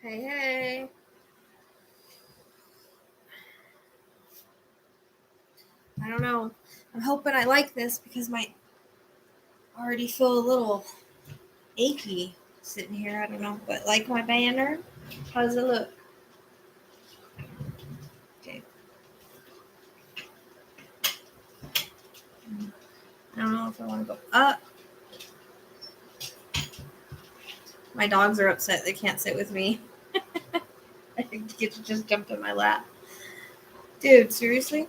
Hey, hey. I don't know. I'm hoping I like this because I already feel a little achy sitting here. I don't know. But like my banner? How does it look? Okay. I don't know if I want to go up. My dogs are upset. They can't sit with me. I think the kid just jumped in my lap. Dude, seriously?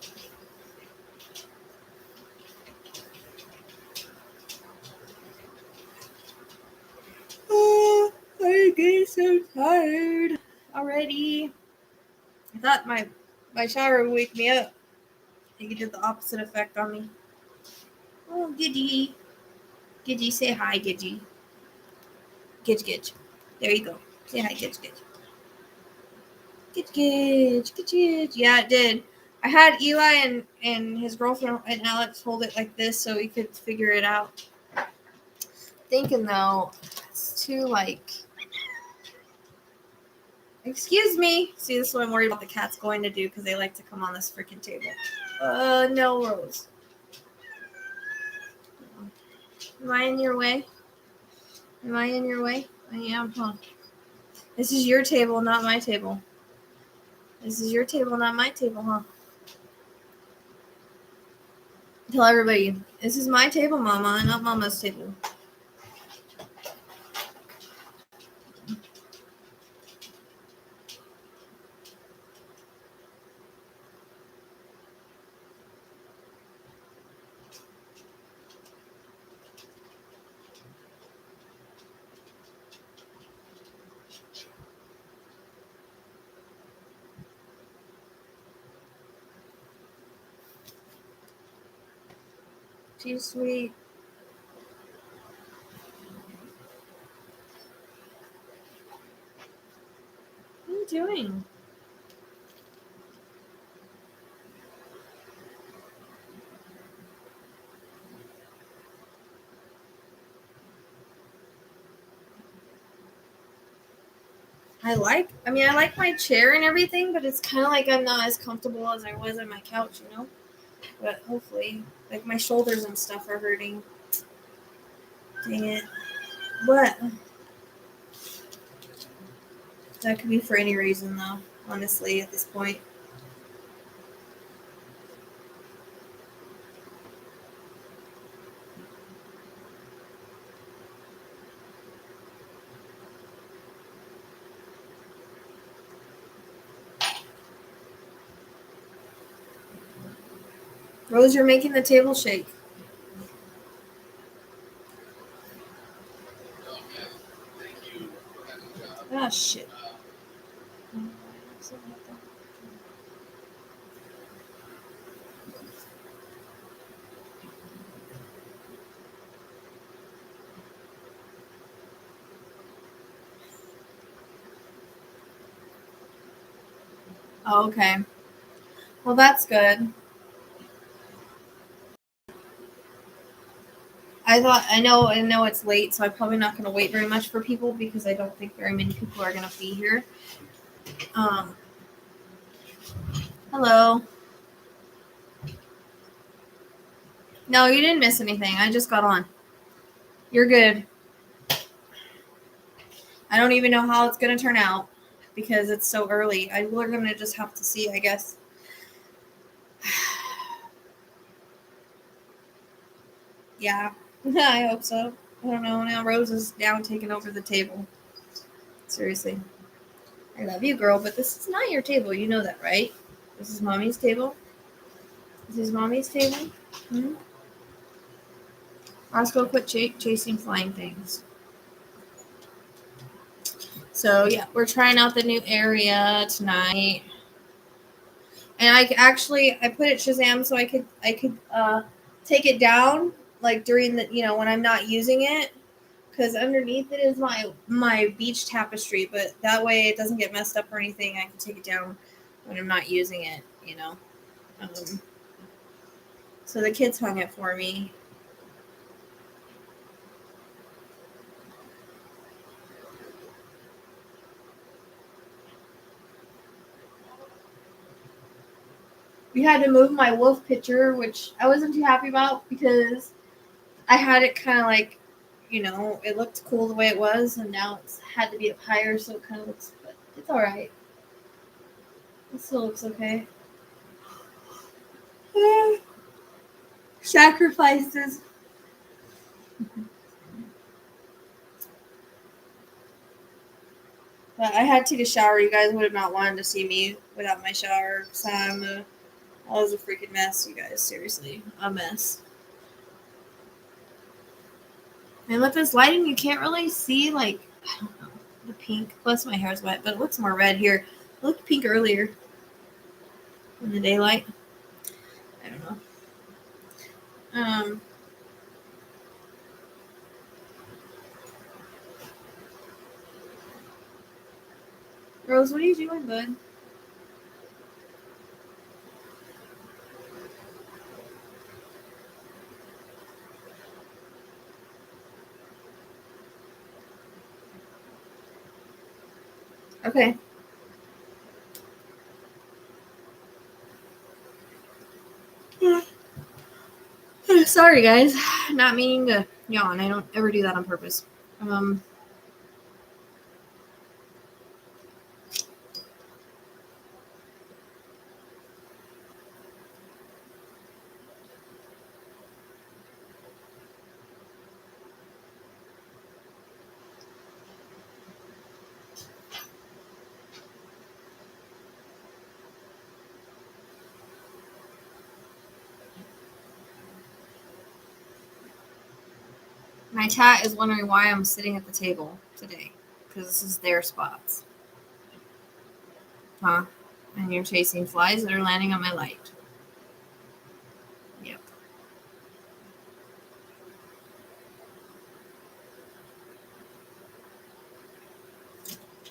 Oh, I'm getting so tired already. I thought my shower would wake me up. I think it did the opposite effect on me. Oh, Gidgy. Gidgy, say hi, Gidgy. Gidge, Gidge. There you go. Say hi, Gidge, Gidge. Gidge, Gidge, Gidge, Gidge. Yeah, it did. I had Eli and his girlfriend and Alex hold it like this so we could figure it out. Thinking, though, it's too, Excuse me. See, this is what I'm worried about the cats going to do because they like to come on this freaking table. No, Rose. Am I in your way? Am I in your way? I am, huh? This is your table, not my table. This is your table, not my table, huh? Tell everybody, this is my table, Mama, not Mama's table. Too sweet. What are you doing? I like my chair and everything, but it's kind of like I'm not as comfortable as I was on my couch, you know? But hopefully, like my shoulders and stuff are hurting. Dang it. What? That could be for any reason, though, honestly, at this point. Rose, you're making the table shake. Ah, shit. Oh, okay. Well, that's good. I know it's late, so I'm probably not going to wait very much for people because I don't think very many people are going to be here. Hello. No, you didn't miss anything. I just got on. You're good. I don't even know how it's going to turn out because it's so early. We're going to just have to see, I guess. Yeah. I hope so. I don't know. Now Rose is down taking over the table. Seriously. I love you, girl, but this is not your table. You know that, right? This is Mommy's table. This is Mommy's table. Hmm? Let's go quit chasing flying things. So, yeah, we're trying out the new area tonight. And I put it Shazam so I could take it down like during the, when I'm not using it. Because underneath it is my beach tapestry, but that way it doesn't get messed up or anything. I can take it down when I'm not using it, So the kids hung it for me. we had to move my wolf picture, which I wasn't too happy about because I had it kind of like, it looked cool the way it was, and now it's had to be up higher, so it kind of looks, but it's all right. It still looks okay. Sacrifices. But I had to take a shower. You guys would have not wanted to see me without my shower. So I was a freaking mess, you guys. Seriously, a mess. And with this lighting, you can't really see, like, I don't know, the pink. Plus, my hair's wet, but it looks more red here. It looked pink earlier in the daylight. I don't know. Rose, what are you doing, bud? Okay. Sorry, guys. Not meaning to yawn. I don't ever do that on purpose. My chat is wondering why I'm sitting at the table today, because this is their spots. Huh? And you're chasing flies that are landing on my light. Yep.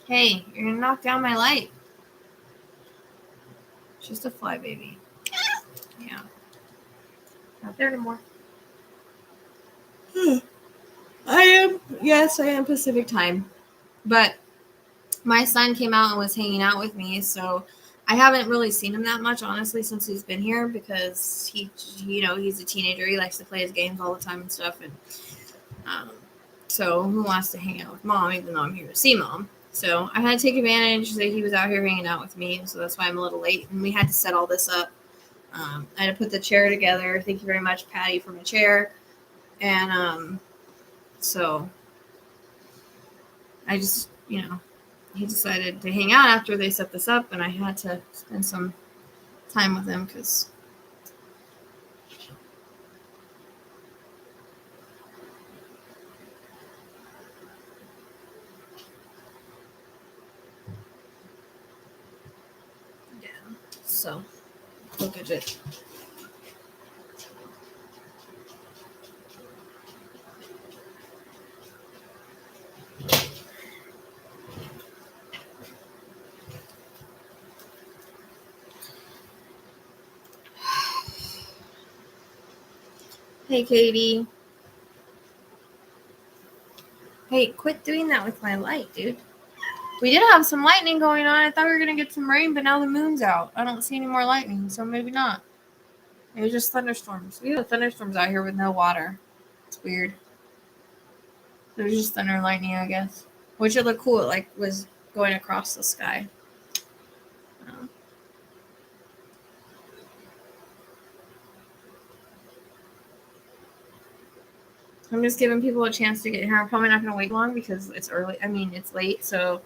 Hey, you're gonna knock down my light. It's just a fly, baby. Yeah. Not there anymore. Yes, I am Pacific time. But my son came out and was hanging out with me, so I haven't really seen him that much, honestly, since he's been here, because he's a teenager. He likes to play his games all the time and stuff, and so who wants to hang out with mom, even though I'm here to see mom? So I had to take advantage that he was out here hanging out with me, so that's why I'm a little late, and we had to set all this up. I had to put the chair together. Thank you very much, Patty, for my chair. And so I just, he decided to hang out after they set this up, and I had to spend some time with him because yeah. So look at it. Hey, Katie. Hey, quit doing that with my light, dude. We did have some lightning going on. I thought we were going to get some rain, but now the moon's out. I don't see any more lightning, so maybe not. Maybe just thunderstorms. We have thunderstorms out here with no water. It's weird. There's just thunder and lightning, I guess. Which it looked cool. It, like, was going across the sky. I'm just giving people a chance to get here. I'm probably not going to wait long because it's early. I mean, it's late, so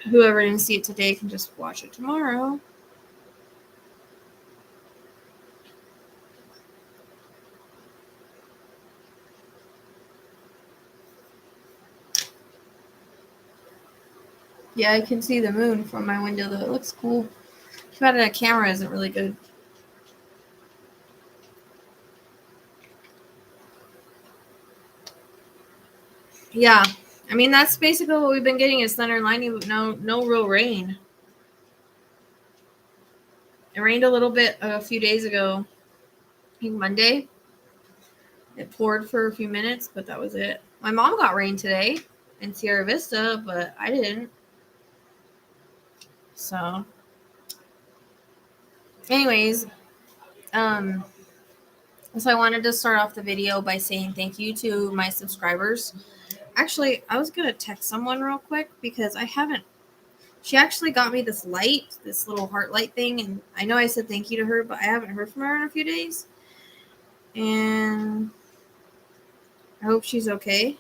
whoever didn't see it today can just watch it tomorrow. Yeah, I can see the moon from my window, though. It looks cool. Too bad that camera isn't really good. Yeah, I mean, that's basically what we've been getting is thunder and lightning, but no real rain. It rained a little bit a few days ago. I think Monday. It poured for a few minutes, but that was it. My mom got rain today in Sierra Vista, but I didn't. So, anyways, so I wanted to start off the video by saying thank you to my subscribers. Actually, I was gonna text someone real quick because I haven't. She actually got me this light, this little heart light thing, and I know I said thank you to her, but I haven't heard from her in a few days. And I hope she's okay.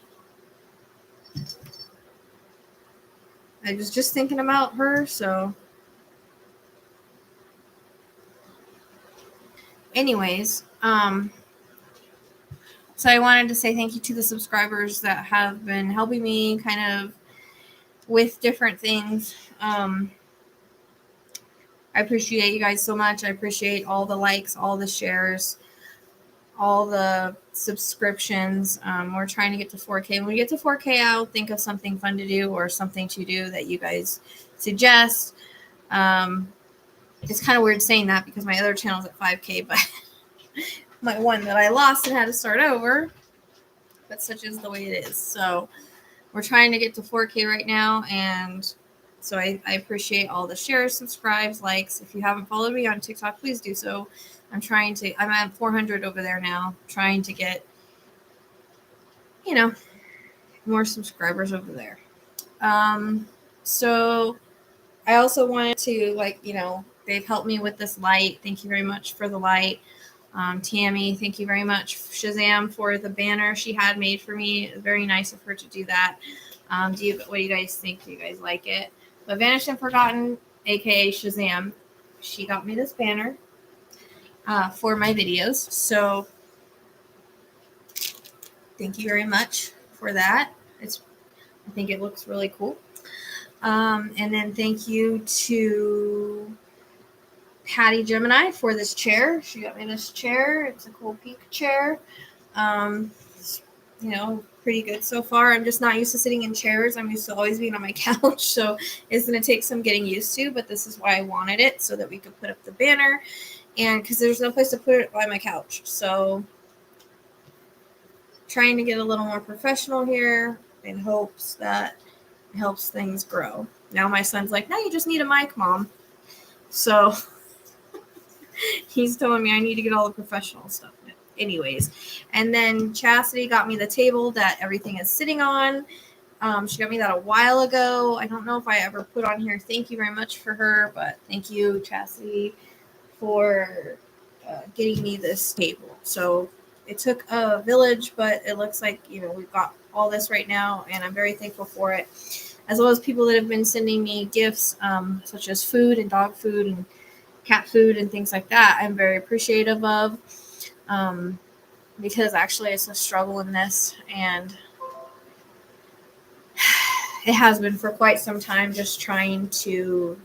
I was just thinking about her, so. Anyways, so I wanted to say thank you to the subscribers that have been helping me kind of with different things. I appreciate you guys so much. I appreciate all the likes, all the shares, all the subscriptions. We're trying to get to 4K. When we get to 4K, I'll think of something fun to do or something to do that you guys suggest. It's kind of weird saying that because my other channel's at 5K, but my one that I lost and had to start over. But such is the way it is. So we're trying to get to 4K right now, and so I appreciate all the shares, subscribes, likes. If you haven't followed me on TikTok, please do so. I'm at 400 over there now, trying to get, more subscribers over there. So I also wanted to, they've helped me with this light. Thank you very much for the light. Tammy, thank you very much. Shazam for the banner she had made for me. Very nice of her to do that. What do you guys think? Do you guys like it? But Vanished and Forgotten, aka Shazam, she got me this banner for my videos. So thank you very much for that. I think it looks really cool. And then thank you to Patty Gemini for this chair. She got me this chair. It's a cool pink chair. Pretty good so far. I'm just not used to sitting in chairs. I'm used to always being on my couch. So it's going to take some getting used to, but this is why I wanted it, so that we could put up the banner, and because there's no place to put it by my couch. So trying to get a little more professional here in hopes that it helps things grow. Now my son's like, no, you just need a mic, Mom. So he's telling me I need to get all the professional stuff. Anyways, and then Chastity got me the table that everything is sitting on. She got me that a while ago. I don't know if I ever put on here thank you very much for her, but thank you, Chastity, for getting me this table. So it took a village, but it looks like, we've got all this right now, and I'm very thankful for it, as well as people that have been sending me gifts, such as food and dog food and cat food and things like that. I'm very appreciative of, because actually it's a struggle in this, and it has been for quite some time, just trying to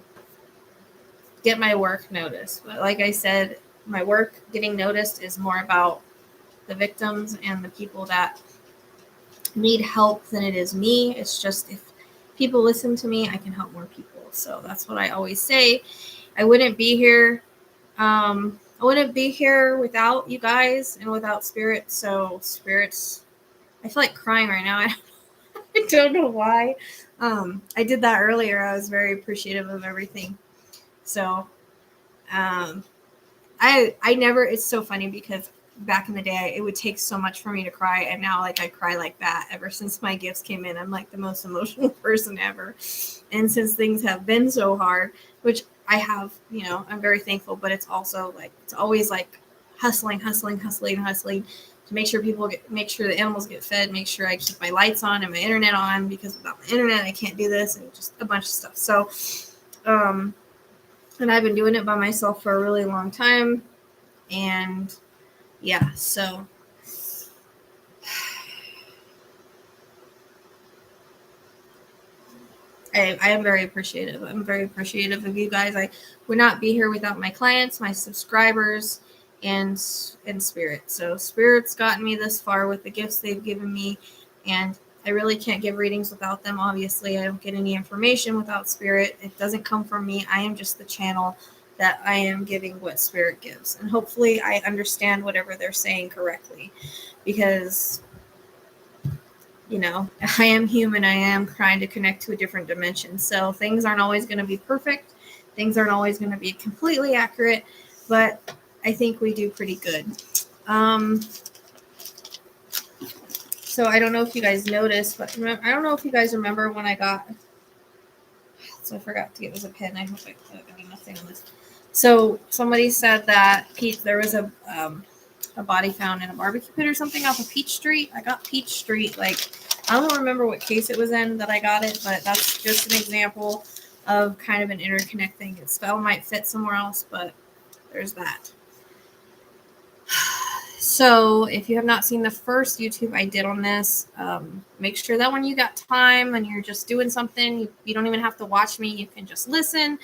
get my work noticed. But like I said, my work getting noticed is more about the victims and the people that need help than it is me. It's just, if people listen to me, I can help more people. So that's what I always say. I wouldn't be here. I wouldn't be here without you guys and without Spirit. So spirits, I feel like crying right now. I don't know why. I did that earlier. I was very appreciative of everything. So, I never, it's so funny because back in the day, it would take so much for me to cry. And now, I cry like that ever since my gifts came in. I'm like the most emotional person ever. And since things have been so hard, which I have, I'm very thankful, but it's also it's always hustling to make sure make sure the animals get fed, make sure I keep my lights on and my internet on, because without my internet, I can't do this, and just a bunch of stuff. So, and I've been doing it by myself for a really long time. And yeah, so I am very appreciative. I'm very appreciative of you guys. I would not be here without my clients, my subscribers, and Spirit. So Spirit's gotten me this far with the gifts they've given me, and I really can't give readings without them. Obviously, I don't get any information without Spirit. It doesn't come from me. I am just the channel that I am giving what Spirit gives. And hopefully I understand whatever they're saying correctly, because I am human. I am trying to connect to a different dimension. So things aren't always going to be perfect. Things aren't always going to be completely accurate. but I think we do pretty good. So I don't know if you guys noticed, but I don't know if you guys remember when I got. So I forgot to get was a pen. I hope I got nothing on this. So somebody said that there was a body found in a barbecue pit or something off of Peach Street. I got Peach Street. Like, I don't remember what case it was in that I got it, but that's just an example of kind of an interconnect thing. It still might fit somewhere else, but there's that. So if you have not seen the first YouTube I did on this, make sure that when you got time and you're just doing something, you don't even have to watch me. You can just listen.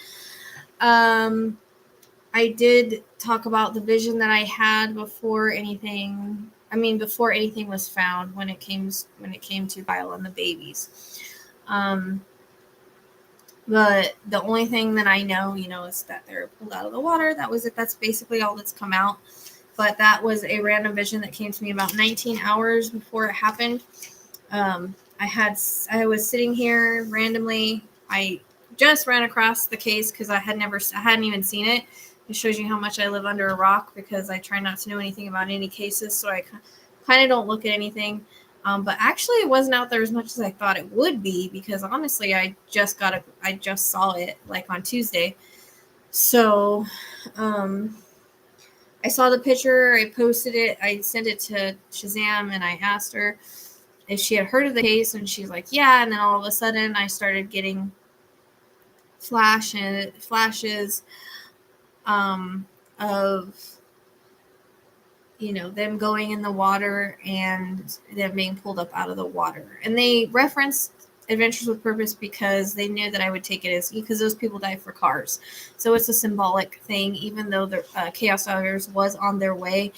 I did talk about the vision that I had before anything was found when it came to Kyle and the babies. But the only thing that I know, is that they're pulled out of the water. That was it. That's basically all that's come out. But that was a random vision that came to me about 19 hours before it happened. I was sitting here randomly. I just ran across the case because I hadn't even seen it. It shows you how much I live under a rock because I try not to know anything about any cases. So I kind of don't look at anything. But actually it wasn't out there as much as I thought it would be because honestly, I just saw it like on Tuesday. So, I saw the picture, I posted it, I sent it to Shazam, and I asked her if she had heard of the case, and she's like, yeah, and then all of a sudden I started getting flashes of, them going in the water and them being pulled up out of the water. And they referenced Adventures with Purpose because they knew that I would take it because those people died for cars. So it's a symbolic thing. Even though the Chaos Divers was on their way,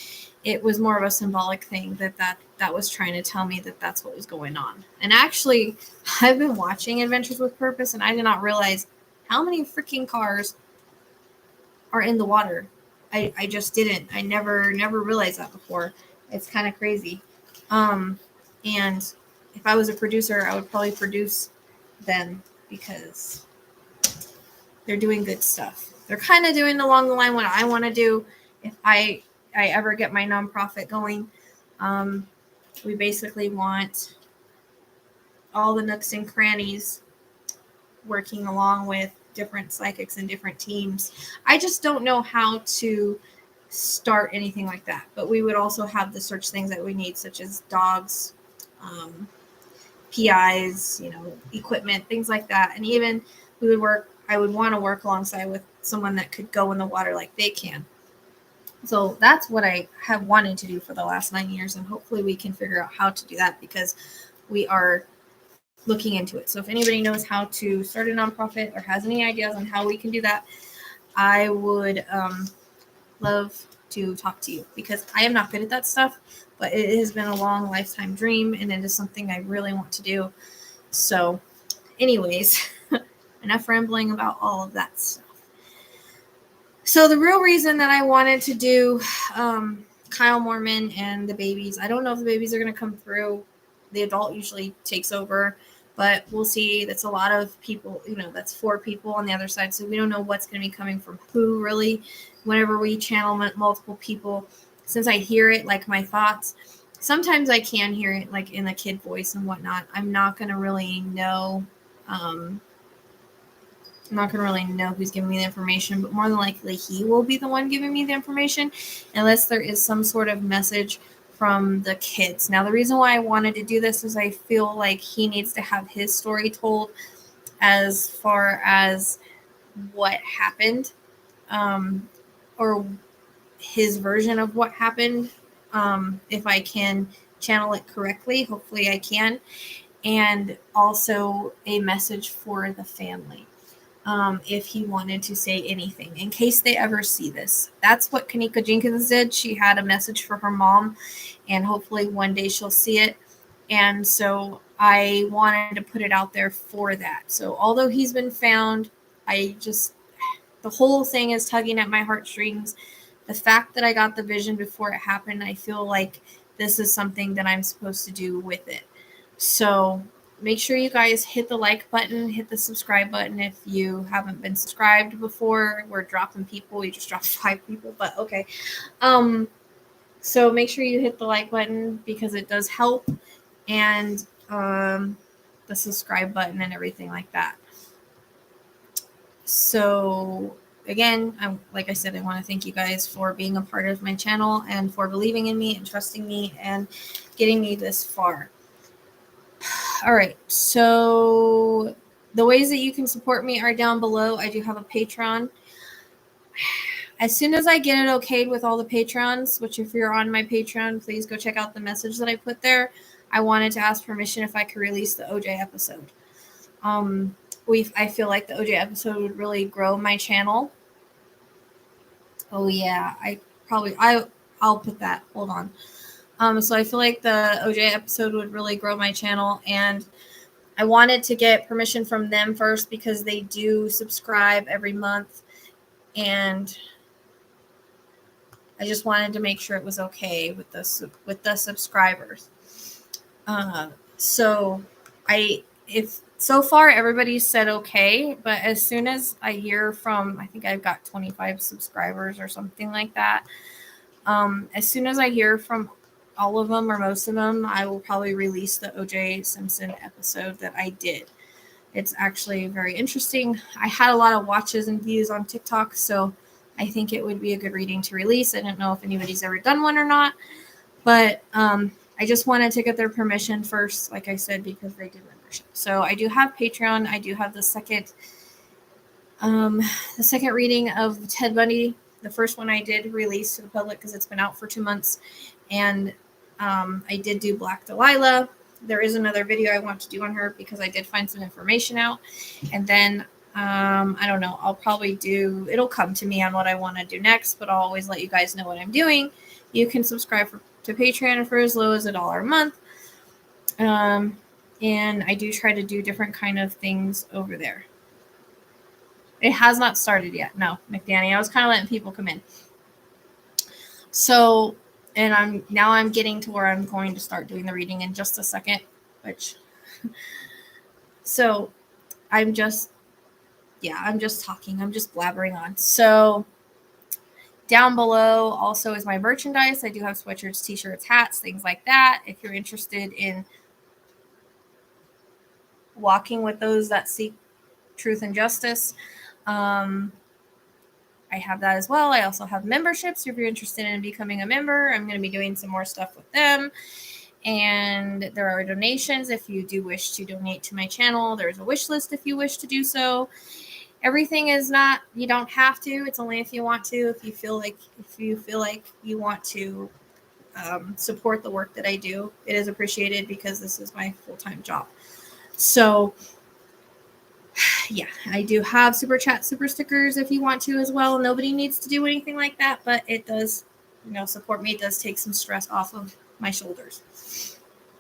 it was more of a symbolic thing that was trying to tell me that that's what was going on. And actually, I've been watching Adventures with Purpose, and I did not realize how many freaking cars are in the water. I just didn't. I never realized that before. It's kind of crazy. And if I was a producer, I would probably produce them because they're doing good stuff. They're kind of doing along the line what I want to do if I ever get my nonprofit going. We basically want all the nooks and crannies working along with different psychics and different teams. I just don't know how to start anything like that. But we would also have the search things that we need, such as dogs, PIs, equipment, things like that. And even I would want to work alongside with someone that could go in the water like they can. So that's what I have wanted to do for the last 9 years. And hopefully we can figure out how to do that because we are looking into it. So if anybody knows how to start a nonprofit or has any ideas on how we can do that, I would love to talk to you because I am not good at that stuff, but it has been a long lifetime dream and it is something I really want to do. So anyways, enough rambling about all of that stuff. So the real reason that I wanted to do Kyle Moorman and the babies, I don't know if the babies are going to come through. The adult usually takes over, but we'll see. That's a lot of people, that's 4 people on the other side. So we don't know what's going to be coming from who really. Whenever we channel multiple people, since I hear it, like my thoughts, sometimes I can hear it like in the kid voice and whatnot. I'm not going to really know. I'm not going to really know who's giving me the information, but more than likely he will be the one giving me the information unless there is some sort of message from the kids. Now, the reason why I wanted to do this is I feel like he needs to have his story told as far as what happened, or his version of what happened. If I can channel it correctly, hopefully I can. And also a message for the family. If he wanted to say anything in case they ever see this. That's what Kanika Jenkins did. She had a message for her mom and hopefully one day she'll see it. And so I wanted to put it out there for that. So although he's been found, the whole thing is tugging at my heartstrings. The fact that I got the vision before it happened, I feel like this is something that I'm supposed to do with it. So make sure you guys hit the like button, hit the subscribe button if you haven't been subscribed before. We're dropping people. We just dropped 5 people, but okay. So make sure you hit the like button because it does help, and the subscribe button and everything like that. So again, like I said, I want to thank you guys for being a part of my channel and for believing in me and trusting me and getting me this far. All right, so the ways that you can support me are down below. I do have a Pateron. As soon as I get it okayed with all the patrons, which if you're on my Patreon, please go check out the message that I put there. I wanted to ask permission if I could release the OJ episode. I feel like the OJ episode would really grow my channel. Oh yeah, I'll put that. Hold on. So I feel like the OJ episode would really grow my channel, and I wanted to get permission from them first because they do subscribe every month, and I just wanted to make sure it was okay with the subscribers. So far everybody said okay, but as soon as I hear from, I think I've got 25 subscribers or something like that. As soon as I hear from all of them or most of them, I will probably release the OJ Simpson episode that I did. It's actually very interesting. I had a lot of watches and views on TikTok, so I think it would be a good reading to release. I don't know if anybody's ever done one or not, but I just wanted to get their permission first, like I said, because they did membership. So I do have Patreon. I do have the second reading of Ted Bundy. The first one I did release to the public because it's been out for 2 months, and I did do Black Delilah. There is another video I want to do on her because I did find some information out, and then I don't know. I'll probably it'll come to me on what I want to do next, but I'll always let you guys know what I'm doing. You can subscribe to Patreon for as low as $1 a month. And I do try to do different kind of things over there. It has not started yet. No, McDanny. I was kind of letting people come in. So, and I'm getting to where I'm going to start doing the reading in just a second, so I'm just talking. I'm just blabbering on. So down below also is my merchandise. I do have sweatshirts, t-shirts, hats, things like that. If you're interested in walking with those that seek truth and justice, I have that as well. I also have memberships. If you're interested in becoming a member, I'm going to be doing some more stuff with them. And there are donations if you do wish to donate to my channel. There's a wish list if you wish to do so. Everything is not, you don't have to. It's only if you want to. If you feel like you want to support the work that I do, it is appreciated because this is my full-time job. So yeah, I do have super chat, super stickers if you want to as well. Nobody needs to do anything like that, but it does, support me. It does take some stress off of my shoulders.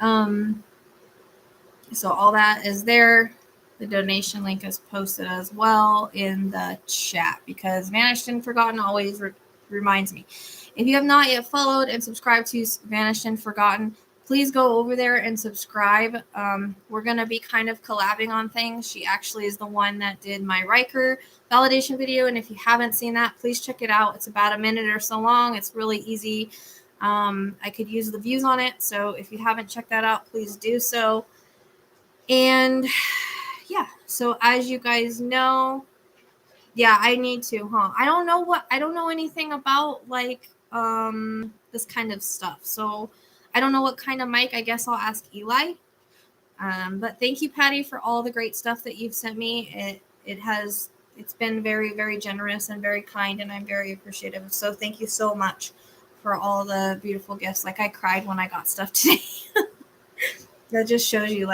So all that is there. The donation link is posted as well in the chat because Vanished and Forgotten always reminds me. If you have not yet followed and subscribed to Vanished and Forgotten, please go over there and subscribe. We're going to be kind of collabing on things. She actually is the one that did my Riker validation video. And if you haven't seen that, please check it out. It's about a minute or so long. It's really easy. I could use the views on it. So if you haven't checked that out, please do so. And yeah, so as you guys know, yeah, I need to, I don't know anything about this kind of stuff. So I don't know what kind of mic. I guess I'll ask Eli. But thank you, Patty, for all the great stuff that you've sent me. It's been very, very generous and very kind, and I'm very appreciative. So thank you so much for all the beautiful gifts. Like I cried when I got stuff today. That just shows you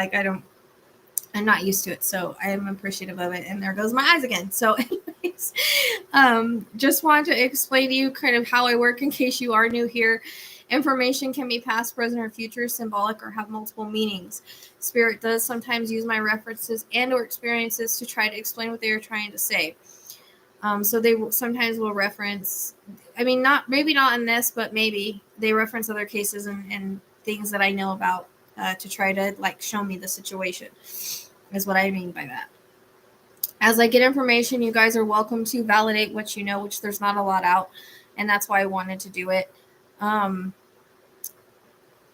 I'm not used to it, so I am appreciative of it. And there goes my eyes again. So anyways, just wanted to explain to you kind of how I work in case you are new here. Information can be past, present, or future, symbolic, or have multiple meanings. Spirit does sometimes use my references and or experiences to try to explain what they are trying to say. So they sometimes will reference, maybe not in this, but maybe they reference other cases and things that I know about to try to like show me the situation, is what I mean by that. As I get information, you guys are welcome to validate what you know, which there's not a lot out, and that's why I wanted to do it.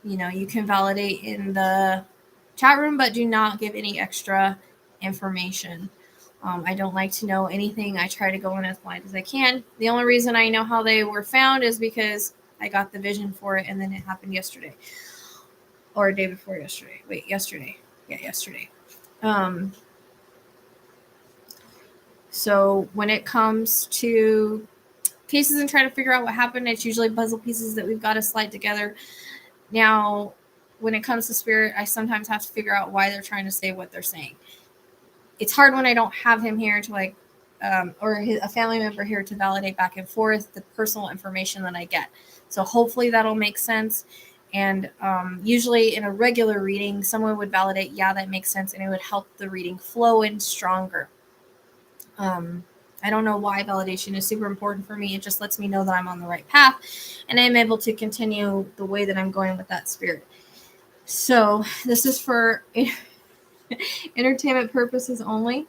You can validate in the chat room, but do not give any extra information. I don't like to know anything. I try to go in as blind as I can. The only reason I know how they were found is because I got the vision for it, and then it happened yesterday. Or a day before yesterday. Wait, yesterday. Yeah, yesterday. So when it comes to cases and trying to figure out what happened, it's usually puzzle pieces that we've got to slide together. Now, when it comes to spirit, I sometimes have to figure out why they're trying to say what they're saying. It's hard when I don't have him here to or a family member here to validate back and forth the personal information that I get. So hopefully that'll make sense. And usually in a regular reading, someone would validate, yeah, that makes sense, and it would help the reading flow in stronger. I don't know why validation is super important for me. It just lets me know that I'm on the right path, and I'm able to continue the way that I'm going with that spirit. So this is for entertainment purposes only.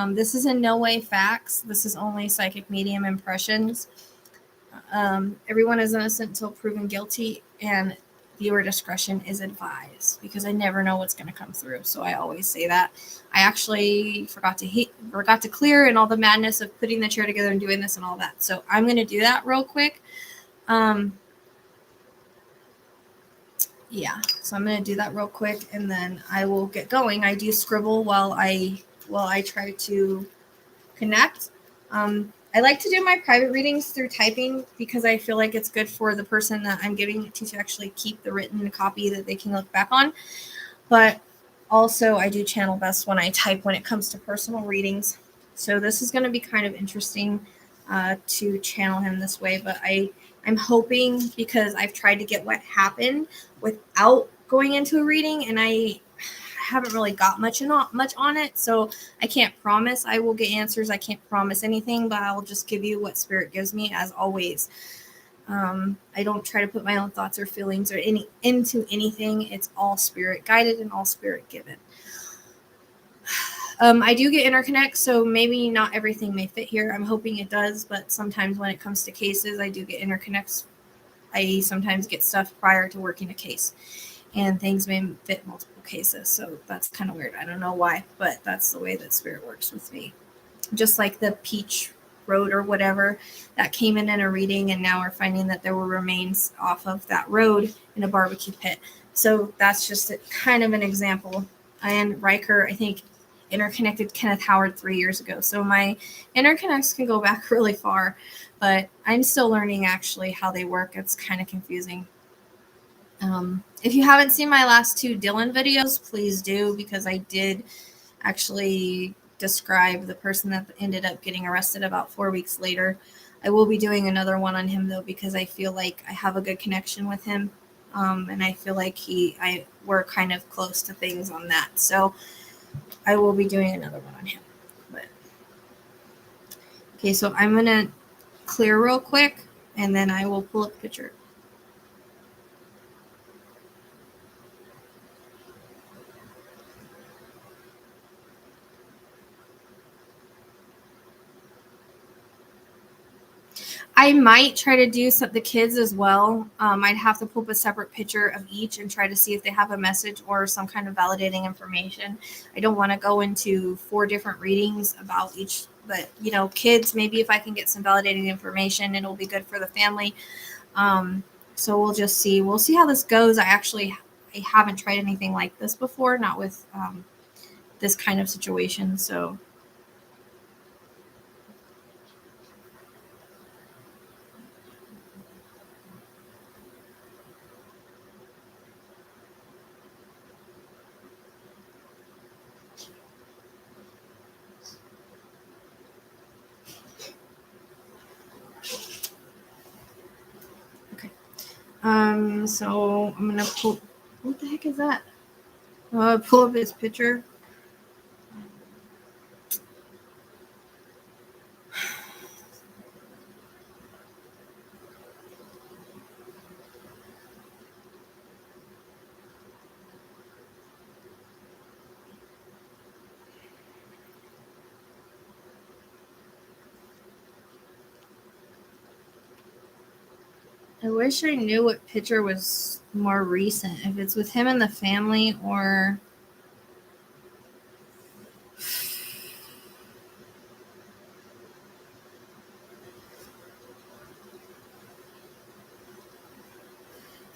This is in no way facts. This is only psychic medium impressions. Everyone is innocent until proven guilty, and viewer discretion is advised, because I never know what's going to come through. So I always say that. I actually forgot to clear and all the madness of putting the chair together and doing this and all that. So I'm going to do that real quick. Yeah, so I'm going to do that real quick, and then I will get going. I do scribble while I try to connect. I like to do my private readings through typing, because I feel like it's good for the person that I'm giving it to actually keep the written copy that they can look back on. But also I do channel best when I type when it comes to personal readings. So this is going to be kind of interesting to channel him this way. But I'm hoping, because I've tried to get what happened without going into a reading, and I haven't really got much on it, so I can't promise I will get answers. I can't promise anything, but I'll just give you what spirit gives me, as always. I don't try to put my own thoughts or feelings or into anything. It's all spirit guided and all spirit given. I do get interconnects, so maybe not everything may fit here. I'm hoping it does, but sometimes when it comes to cases, I do get interconnects. I sometimes get stuff prior to working a case, and things may fit multiple cases, so that's kind of weird. I don't know why, but that's the way that spirit works with me. Just like the Peach Road or whatever that came in a reading, and now we're finding that there were remains off of that road in a barbecue pit. So that's just kind of an example. And Riker, I think, interconnected Kenneth Howard 3 years ago. So my interconnects can go back really far, but I'm still learning actually how they work. It's kind of confusing. If you haven't seen my last 2 Dylan videos, please do, because I did actually describe the person that ended up getting arrested about 4 weeks later. I will be doing another one on him, though, because I feel like I have a good connection with him, and I feel like we're kind of close to things on that. So I will be doing another one on him. Okay, so I'm going to clear real quick, and then I will pull up a picture. I might try to do the kids as well. I'd have to pull up a separate picture of each and try to see if they have a message or some kind of validating information. I don't want to go into 4 different readings about each, but kids, maybe if I can get some validating information, it'll be good for the family. So we'll just see. We'll see how this goes. I haven't tried anything like this before, not with this kind of situation. So. So I'm gonna pull. What the heck is that? Pull up his picture. I wish I knew what picture was more recent. If it's with him and the family or...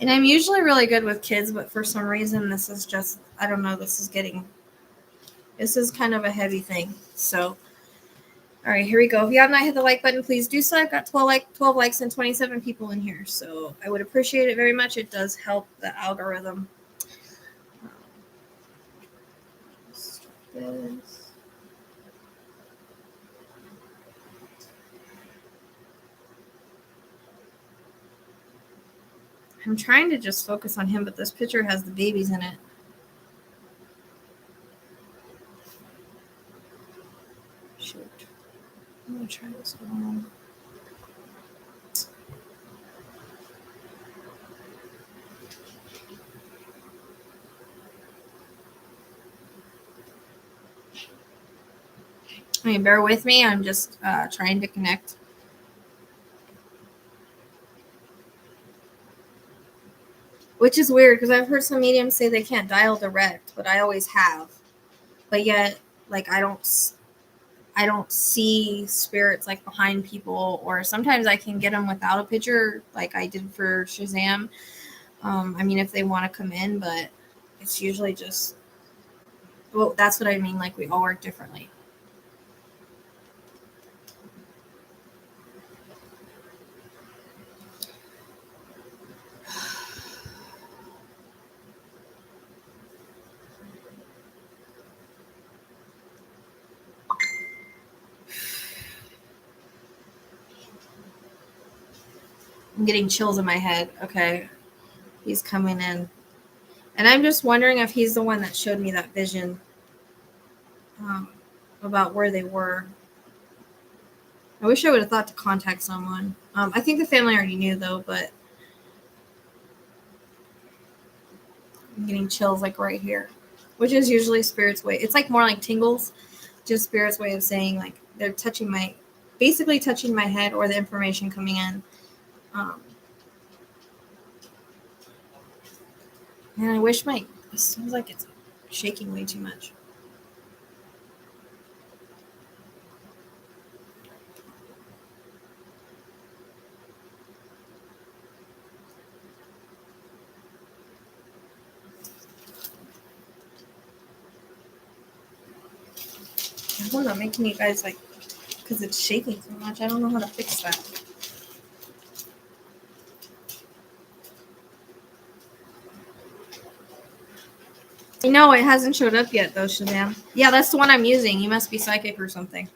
And I'm usually really good with kids, but for some reason this is just, I don't know, this is kind of a heavy thing. So, all right, here we go. If you have not hit the like button, please do so. I've got 12 likes and 27 people in here. So I would appreciate it very much. It does help the algorithm. This. I'm trying to just focus on him, but this picture has the babies in it. Shoot. I'm going to try this one. I mean, bear with me. I'm just trying to connect. Which is weird because I've heard some mediums say they can't dial direct, but I always have. But yet, like, I don't see spirits like behind people, or sometimes I can get them without a picture, like I did for Shazam. I mean, if they want to come in, but it's usually just, well, that's what I mean. Like, we all work differently. I'm getting chills in my head. Okay. He's coming in. And I'm just wondering if he's the one that showed me that vision about where they were. I wish I would have thought to contact someone. I think the family already knew, though, but I'm getting chills, like, right here, which is usually Spirit's way. It's, like, more like tingles, just Spirit's way of saying, like, they're basically touching my head or the information coming in. And I wish it seems like it's shaking way too much. I don't know, making you guys, like, because it's shaking so much. I don't know how to fix that. No, it hasn't showed up yet, though, Shazam. Yeah, that's the one I'm using. You must be psychic or something.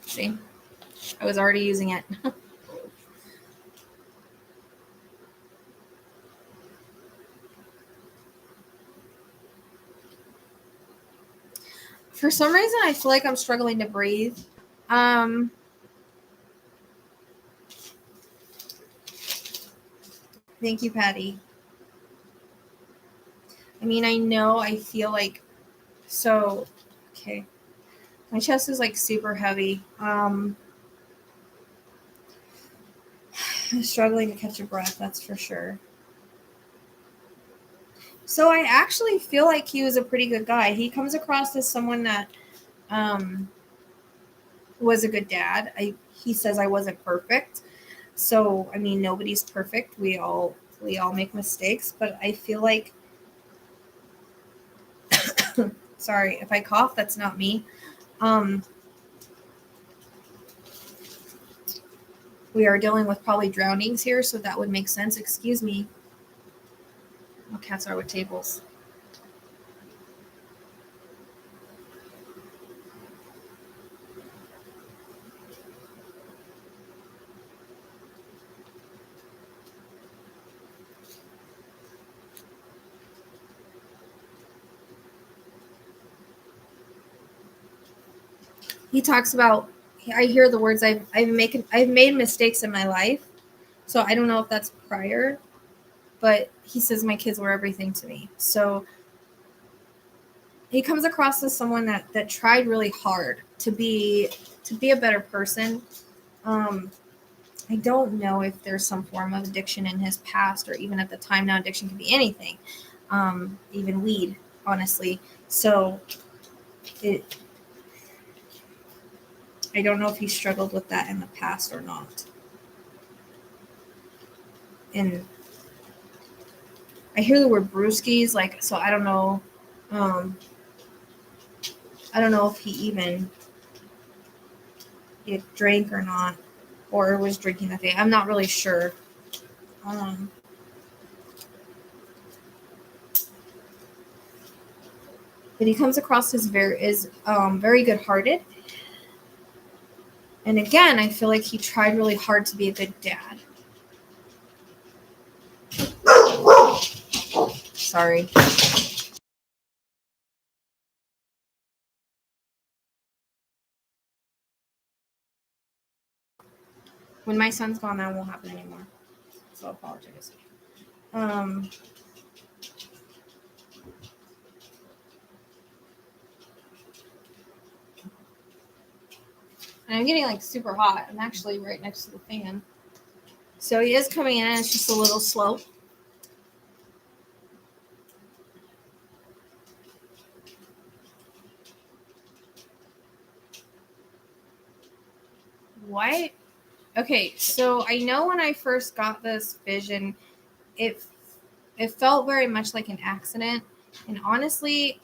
See? I was already using it. For some reason, I feel like I'm struggling to breathe. Thank you, Patty. I mean, I feel like, so, okay. My chest is, like, super heavy. I'm struggling to catch a breath, that's for sure. So I actually feel like he was a pretty good guy. He comes across as someone that was a good dad. He says I wasn't perfect. So, I mean, nobody's perfect. We all make mistakes, but I feel like sorry, if I cough, that's not me. We are dealing with probably drownings here, so that would make sense. Excuse me. Oh, cats are with tables. He talks about, I hear the words, I've made mistakes in my life. So I don't know if that's prior, but he says my kids were everything to me. So he comes across as someone that tried really hard to be a better person. I don't know if there's some form of addiction in his past, or even at the time now, addiction can be anything, even weed, honestly. So I don't know if he struggled with that in the past or not. And I hear the word brewskis, like, so I don't know. I don't know if he even drank or not, or was drinking that day. I'm not really sure. But he comes across as very good-hearted. And again, I feel like he tried really hard to be a good dad. Sorry. When my son's gone, that won't happen anymore. So I apologize. And I'm getting like super hot. I'm actually right next to the fan. So he is coming in. It's just a little slow. What? Okay, so I know when I first got this vision, it felt very much like an accident. And honestly,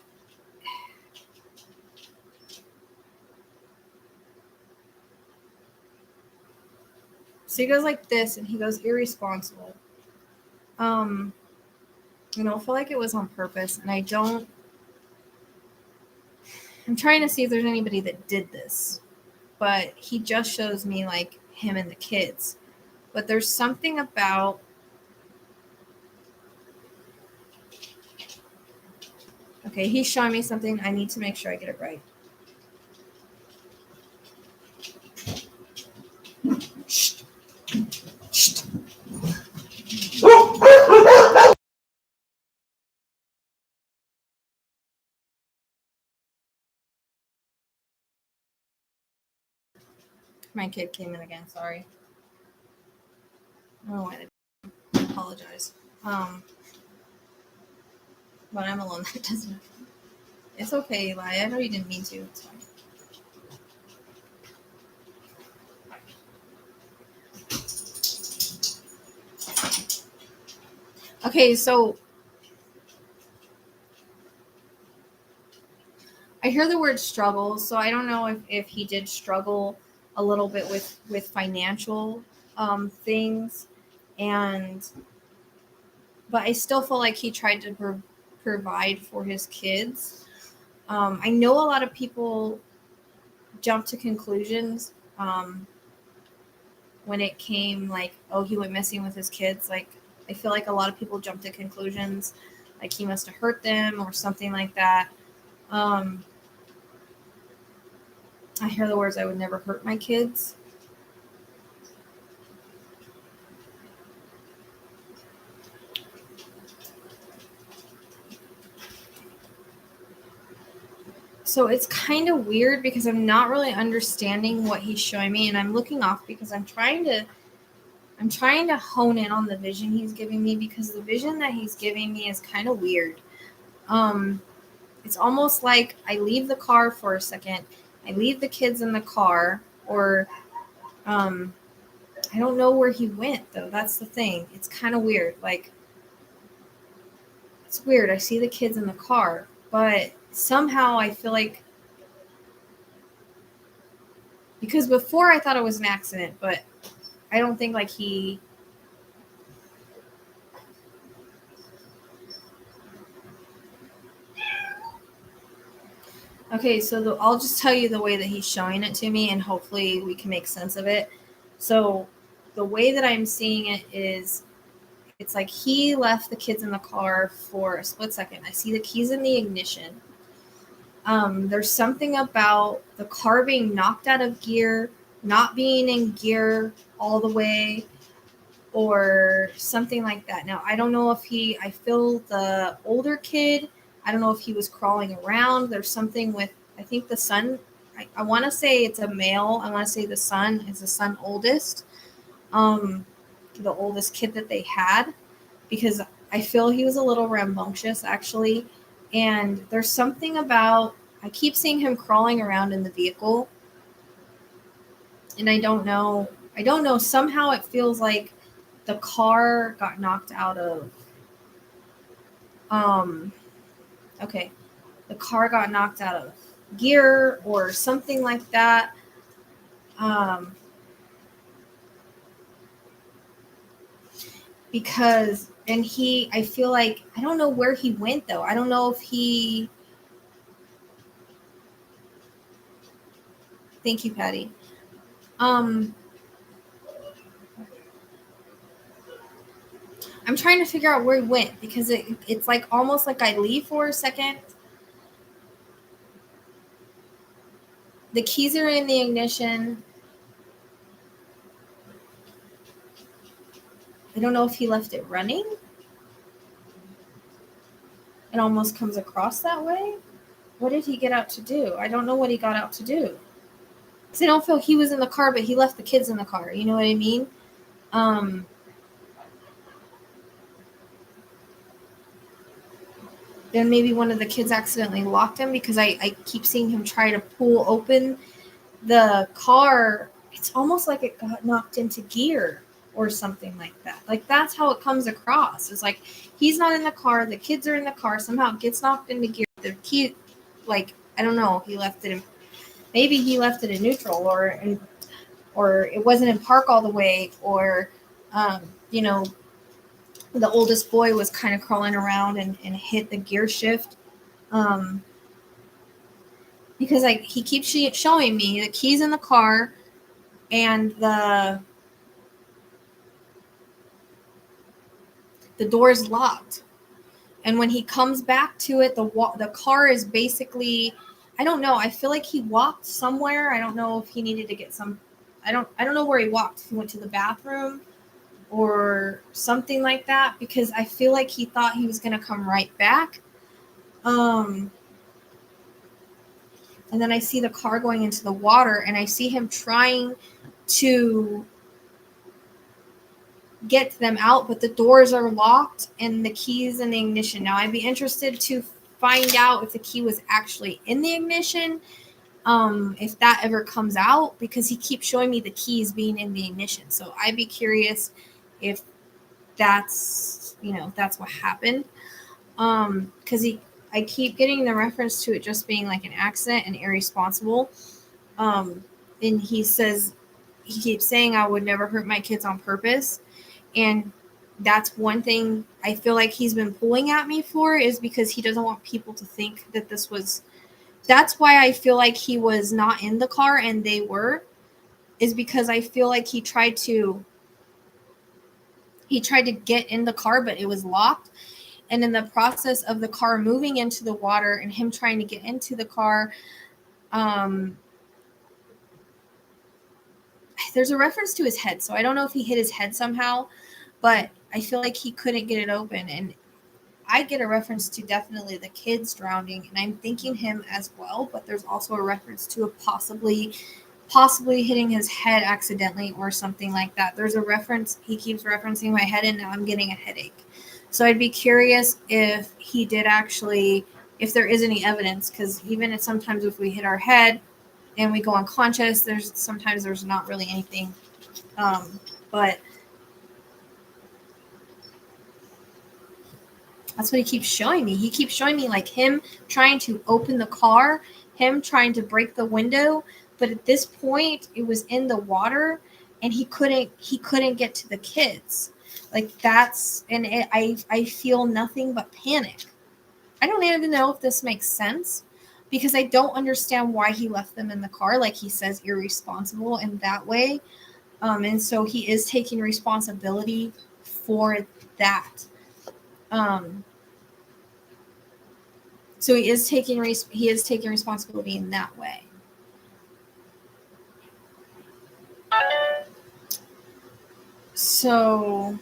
so he goes like this, and he goes irresponsible. I don't feel like it was on purpose, and I'm trying to see if there's anybody that did this, but he just shows me like him and the kids. But there's something about, okay, he's showing me something. I need to make sure I get it right. Shh. Shh. My kid came in again. Sorry. I don't know why. I apologize. But I'm alone. That doesn't. It's okay, Eli. I know you didn't mean to. It's fine. Okay, so I hear the word struggle, so I don't know if he did struggle a little bit with financial things, but I still feel like he tried to provide for his kids. I know a lot of people jump to conclusions when it came like, oh, he went missing with his kids. Like, I feel like a lot of people jump to conclusions like he must have hurt them or something like that. I hear the words, I would never hurt my kids. So it's kind of weird because I'm not really understanding what he's showing me, and I'm looking off because I'm trying to hone in on the vision he's giving me, because the vision that he's giving me is kind of weird. It's almost like I leave the car for a second, I leave the kids in the car, or I don't know where he went though. That's the thing. It's kind of weird. Like, it's weird. I see the kids in the car, but somehow I feel like, because before I thought it was an accident, but I don't think like he. Okay, so I'll just tell you the way that he's showing it to me, and hopefully we can make sense of it. So the way that I'm seeing it is, it's like he left the kids in the car for a split second. I see the keys in the ignition. There's something about the car being knocked out of gear, not being in gear all the way, or something like that. Now, I don't know if I feel the older kid, I don't know if he was crawling around. There's something with, I think the son, I want to say it's a male. I want to say the son is the son oldest, the oldest kid that they had, because I feel he was a little rambunctious actually. And there's something about, I keep seeing him crawling around in the vehicle. And I don't know. Somehow it feels like the car got knocked out of, okay, the car got knocked out of gear or something like that. Because, and I feel like, I don't know where he went though. I don't know if thank you, Patty. I'm trying to figure out where he went, because it's like almost like I leave for a second. The keys are in the ignition. I don't know if he left it running. It almost comes across that way. What did he get out to do? I don't know what he got out to do. Because I don't feel he was in the car, but he left the kids in the car. You know what I mean? Then maybe one of the kids accidentally locked him, because I keep seeing him try to pull open the car. It's almost like it got knocked into gear or something like that. Like, that's how it comes across. It's like he's not in the car, the kids are in the car, somehow it gets knocked into gear. The key, like, I don't know, he left it in, maybe he left it in neutral, or it wasn't in park all the way, or the oldest boy was kind of crawling around and hit the gear shift. Because he keeps showing me the keys in the car and the door is locked. And when he comes back to it, the car is basically, I don't know. I feel like he walked somewhere. I don't know if he needed to get some. I don't know where he walked. If he went to the bathroom or something like that, because I feel like he thought he was going to come right back. And then I see the car going into the water, and I see him trying to get them out, but the doors are locked and the keys in the ignition. Now, I'd be interested to find out if the key was actually in the ignition, if that ever comes out, because he keeps showing me the keys being in the ignition. So I'd be curious if that's what happened. Because I keep getting the reference to it just being like an accident and irresponsible. And he keeps saying, I would never hurt my kids on purpose. And that's one thing I feel like he's been pulling at me for, is because he doesn't want people to think that that's why I feel like he was not in the car and they were, is because I feel like he tried to get in the car, but it was locked. And in the process of the car moving into the water and him trying to get into the car, there's a reference to his head. So I don't know if he hit his head somehow, but I feel like he couldn't get it open. And I get a reference to definitely the kids drowning, and I'm thinking him as well, but there's also a reference to a possibly hitting his head accidentally or something like that. There's a reference, he keeps referencing my head, and now I'm getting a headache. So I'd be curious if he did actually, if there is any evidence, because even sometimes if we hit our head and we go unconscious, there's not really anything. But that's what he keeps showing me. He keeps showing me like him trying to open the car, him trying to break the window, but at this point it was in the water and he couldn't get to the kids. Like I feel nothing but panic. I don't even know if this makes sense, because I don't understand why he left them in the car. Like he says, irresponsible in that way. And so he is taking responsibility for that. So he is taking responsibility in that way. So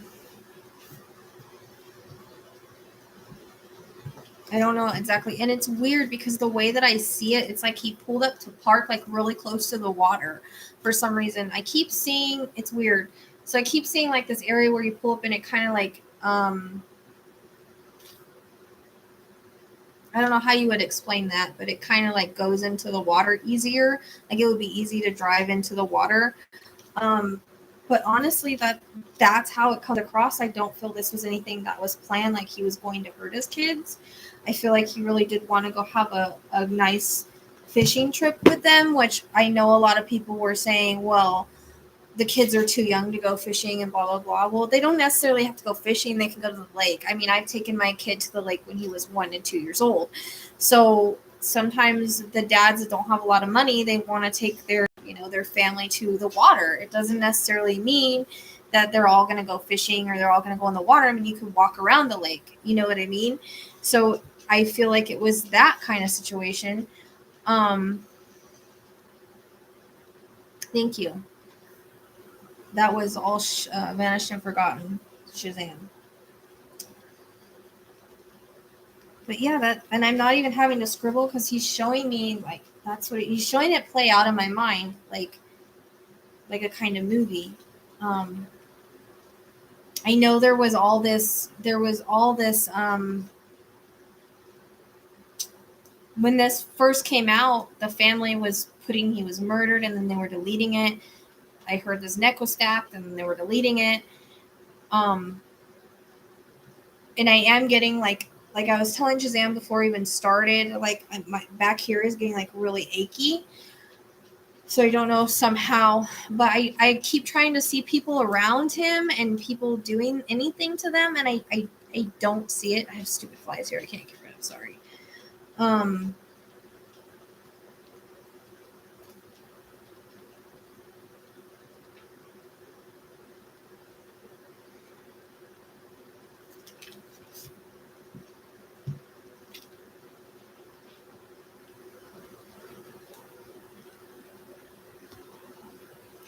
I don't know exactly. And it's weird because the way that I see it, it's like he pulled up to park like really close to the water for some reason. I keep seeing, it's weird. So I keep seeing like this area where you pull up and it kind of like, I don't know how you would explain that, but it kind of like goes into the water easier. Like it would be easy to drive into the water. But honestly, that's how it comes across. I don't feel this was anything that was planned, like he was going to hurt his kids. I feel like he really did want to go have a nice fishing trip with them, which I know a lot of people were saying, well, the kids are too young to go fishing and blah, blah, blah. Well, they don't necessarily have to go fishing. They can go to the lake. I mean, I've taken my kid to the lake when he was 1 and 2 years old. So sometimes the dads that don't have a lot of money, they want to take their family to the water. It doesn't necessarily mean that they're all going to go fishing or they're all going to go in the water. I mean, you could walk around the lake. You know what I mean? So I feel like it was that kind of situation. Thank you. That was all vanished and forgotten. Shazam. But yeah, and I'm not even having to scribble because he's showing me like he's showing it play out in my mind like a kind of movie. I know there was all this when this first came out, the family was putting he was murdered and then they were deleting it. I heard his neck was stabbed and then they were deleting it. And I am getting like I was telling Shazam before we even started, like my back here is getting like really achy. So I don't know somehow, but I keep trying to see people around him and people doing anything to them, and I don't see it. I have stupid flies here. I can't get rid of. Sorry.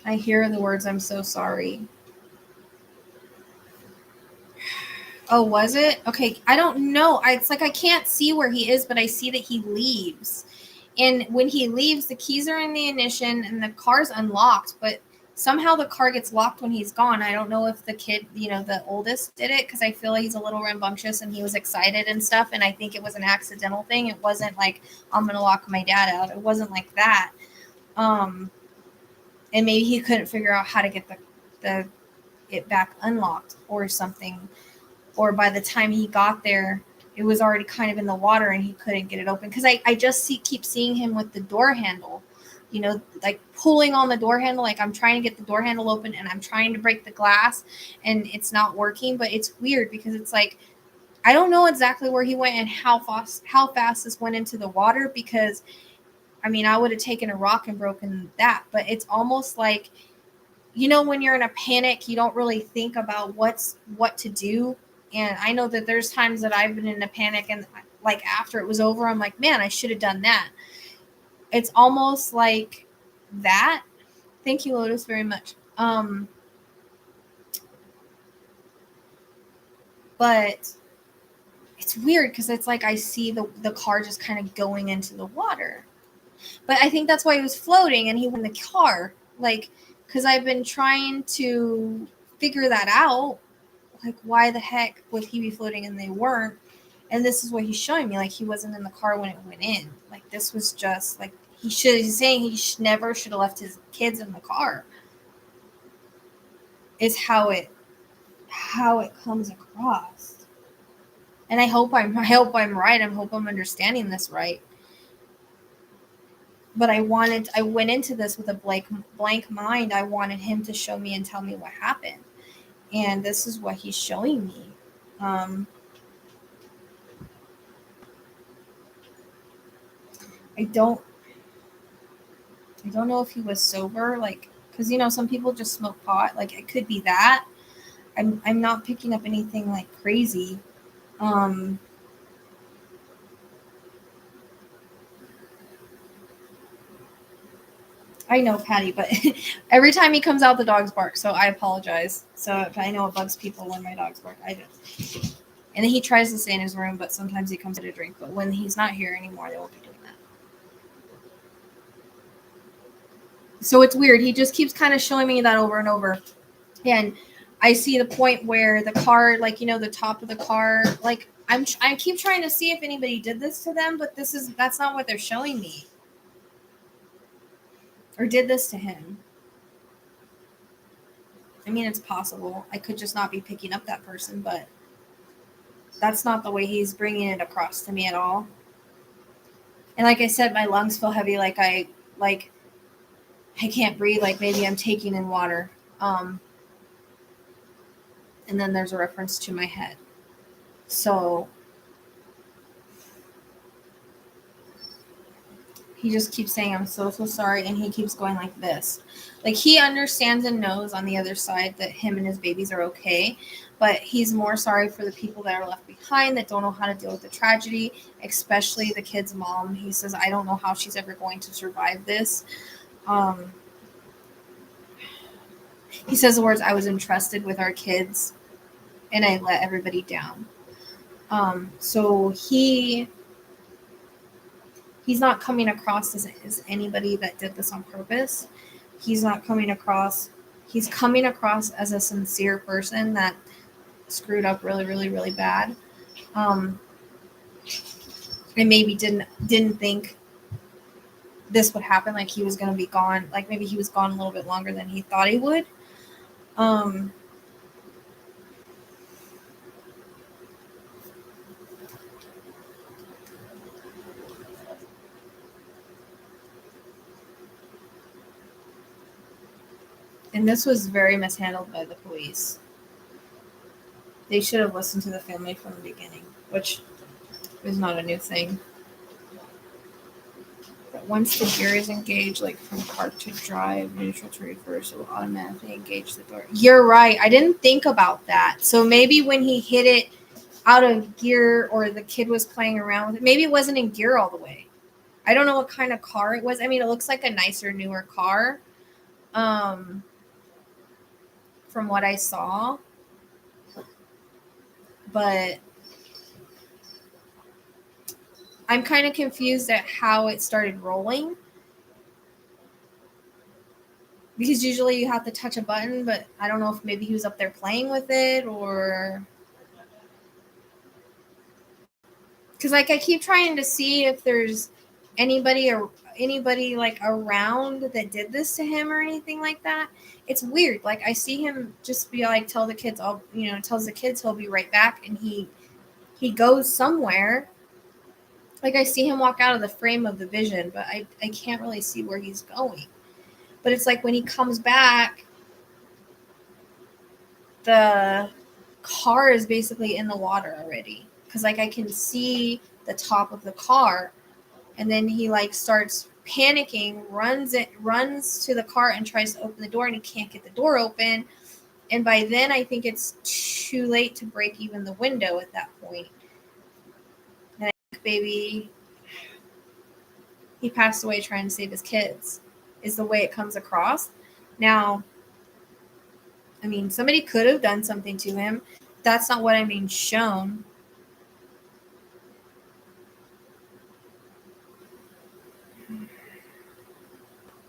I hear the words, "I'm so sorry." Oh, was it? Okay, I don't know. It's like I can't see where he is, but I see that he leaves. And when he leaves, the keys are in the ignition and the car's unlocked, but somehow the car gets locked when he's gone. I don't know if the kid, the oldest did it because I feel like he's a little rambunctious and he was excited and stuff. And I think it was an accidental thing. It wasn't like, I'm going to lock my dad out. It wasn't like that. And maybe he couldn't figure out how to get it back unlocked or something. Or by the time he got there, it was already kind of in the water and he couldn't get it open. Because I just keep seeing him with the door handle, like pulling on the door handle. Like I'm trying to get the door handle open and I'm trying to break the glass and it's not working. But it's weird because it's like, I don't know exactly where he went and how fast this went into the water. Because, I mean, I would have taken a rock and broken that. But it's almost like, when you're in a panic, you don't really think about what to do. And I know that there's times that I've been in a panic and like after it was over, I'm like, man, I should have done that. It's almost like that. Thank you, Lotus, very much. But it's weird because it's like I see the car just kind of going into the water. But I think that's why he was floating and he went in the car. Like, because I've been trying to figure that out. Like, why the heck would he be floating and they weren't? And this is what he's showing me. Like, he wasn't in the car when it went in. Like, this was just like he's saying he never should have left his kids in the car. Is how it comes across. And I hope I'm right. I hope I'm understanding this right. But I went into this with a blank mind. I wanted him to show me and tell me what happened. And this is what he's showing me. I don't know if he was sober, like, because some people just smoke pot. Like, it could be that. I'm not picking up anything like crazy. I know, Patty, but every time he comes out, the dogs bark. So I apologize. So I know it bugs people when my dogs bark. And then he tries to stay in his room, but sometimes he comes to drink. But when he's not here anymore, they won't be doing that. So it's weird. He just keeps kind of showing me that over and over. And I see the point where the car, like, the top of the car, like, I keep trying to see if anybody did this to them, but that's not what they're showing me. Or did this to him. I mean, it's possible. I could just not be picking up that person, but that's not the way he's bringing it across to me at all. And like I said, my lungs feel heavy, like I can't breathe, like maybe I'm taking in water. And then there's a reference to my head. So he just keeps saying, I'm so sorry. And he keeps going like this. Like, he understands and knows on the other side that him and his babies are okay. But he's more sorry for the people that are left behind that don't know how to deal with the tragedy, especially the kid's mom. He says, I don't know how she's ever going to survive this. He says the words, I was entrusted with our kids and I let everybody down. So he's not coming across as anybody that did this on purpose. He's coming across as a sincere person that screwed up really, really, really bad. And maybe didn't think this would happen, like he was going to be gone. Like maybe he was gone a little bit longer than he thought he would. And this was very mishandled by the police. They should have listened to the family from the beginning, which is not a new thing. But once the gear is engaged, like from park to drive, neutral to reverse, it will automatically engage the door. You're right. I didn't think about that. So maybe when he hit it out of gear or the kid was playing around with it, maybe it wasn't in gear all the way. I don't know what kind of car it was. I mean, it looks like a nicer, newer car. From what I saw. But I'm kind of confused at how it started rolling. Because usually you have to touch a button, but I don't know if maybe he was up there playing with it or... Because like I keep trying to see if there's anybody like around that did this to him or anything like that. It's weird. Like I see him just be like, tells the kids he'll be right back, and he goes somewhere. Like I see him walk out of the frame of the vision, but I can't really see where he's going. But it's like when he comes back, the car is basically in the water already. Because like I can see the top of the car, and then he like starts panicking, runs to the car and tries to open the door, and he can't get the door open. And by then I think it's too late to break even the window at that point. And I think maybe he passed away trying to save his kids is the way it comes across. Now, I mean, somebody could have done something to him. That's not what I mean shown.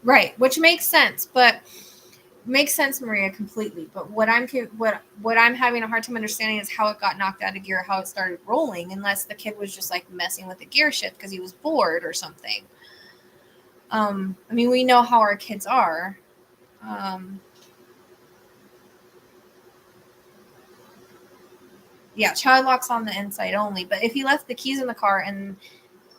Right, which makes sense, Maria, completely. But what I'm having a hard time understanding is how it got knocked out of gear, how it started rolling, unless the kid was just like messing with the gear shift because he was bored or something. I mean, we know how our kids are. Yeah, child locks on the inside only. But if he left the keys in the car and,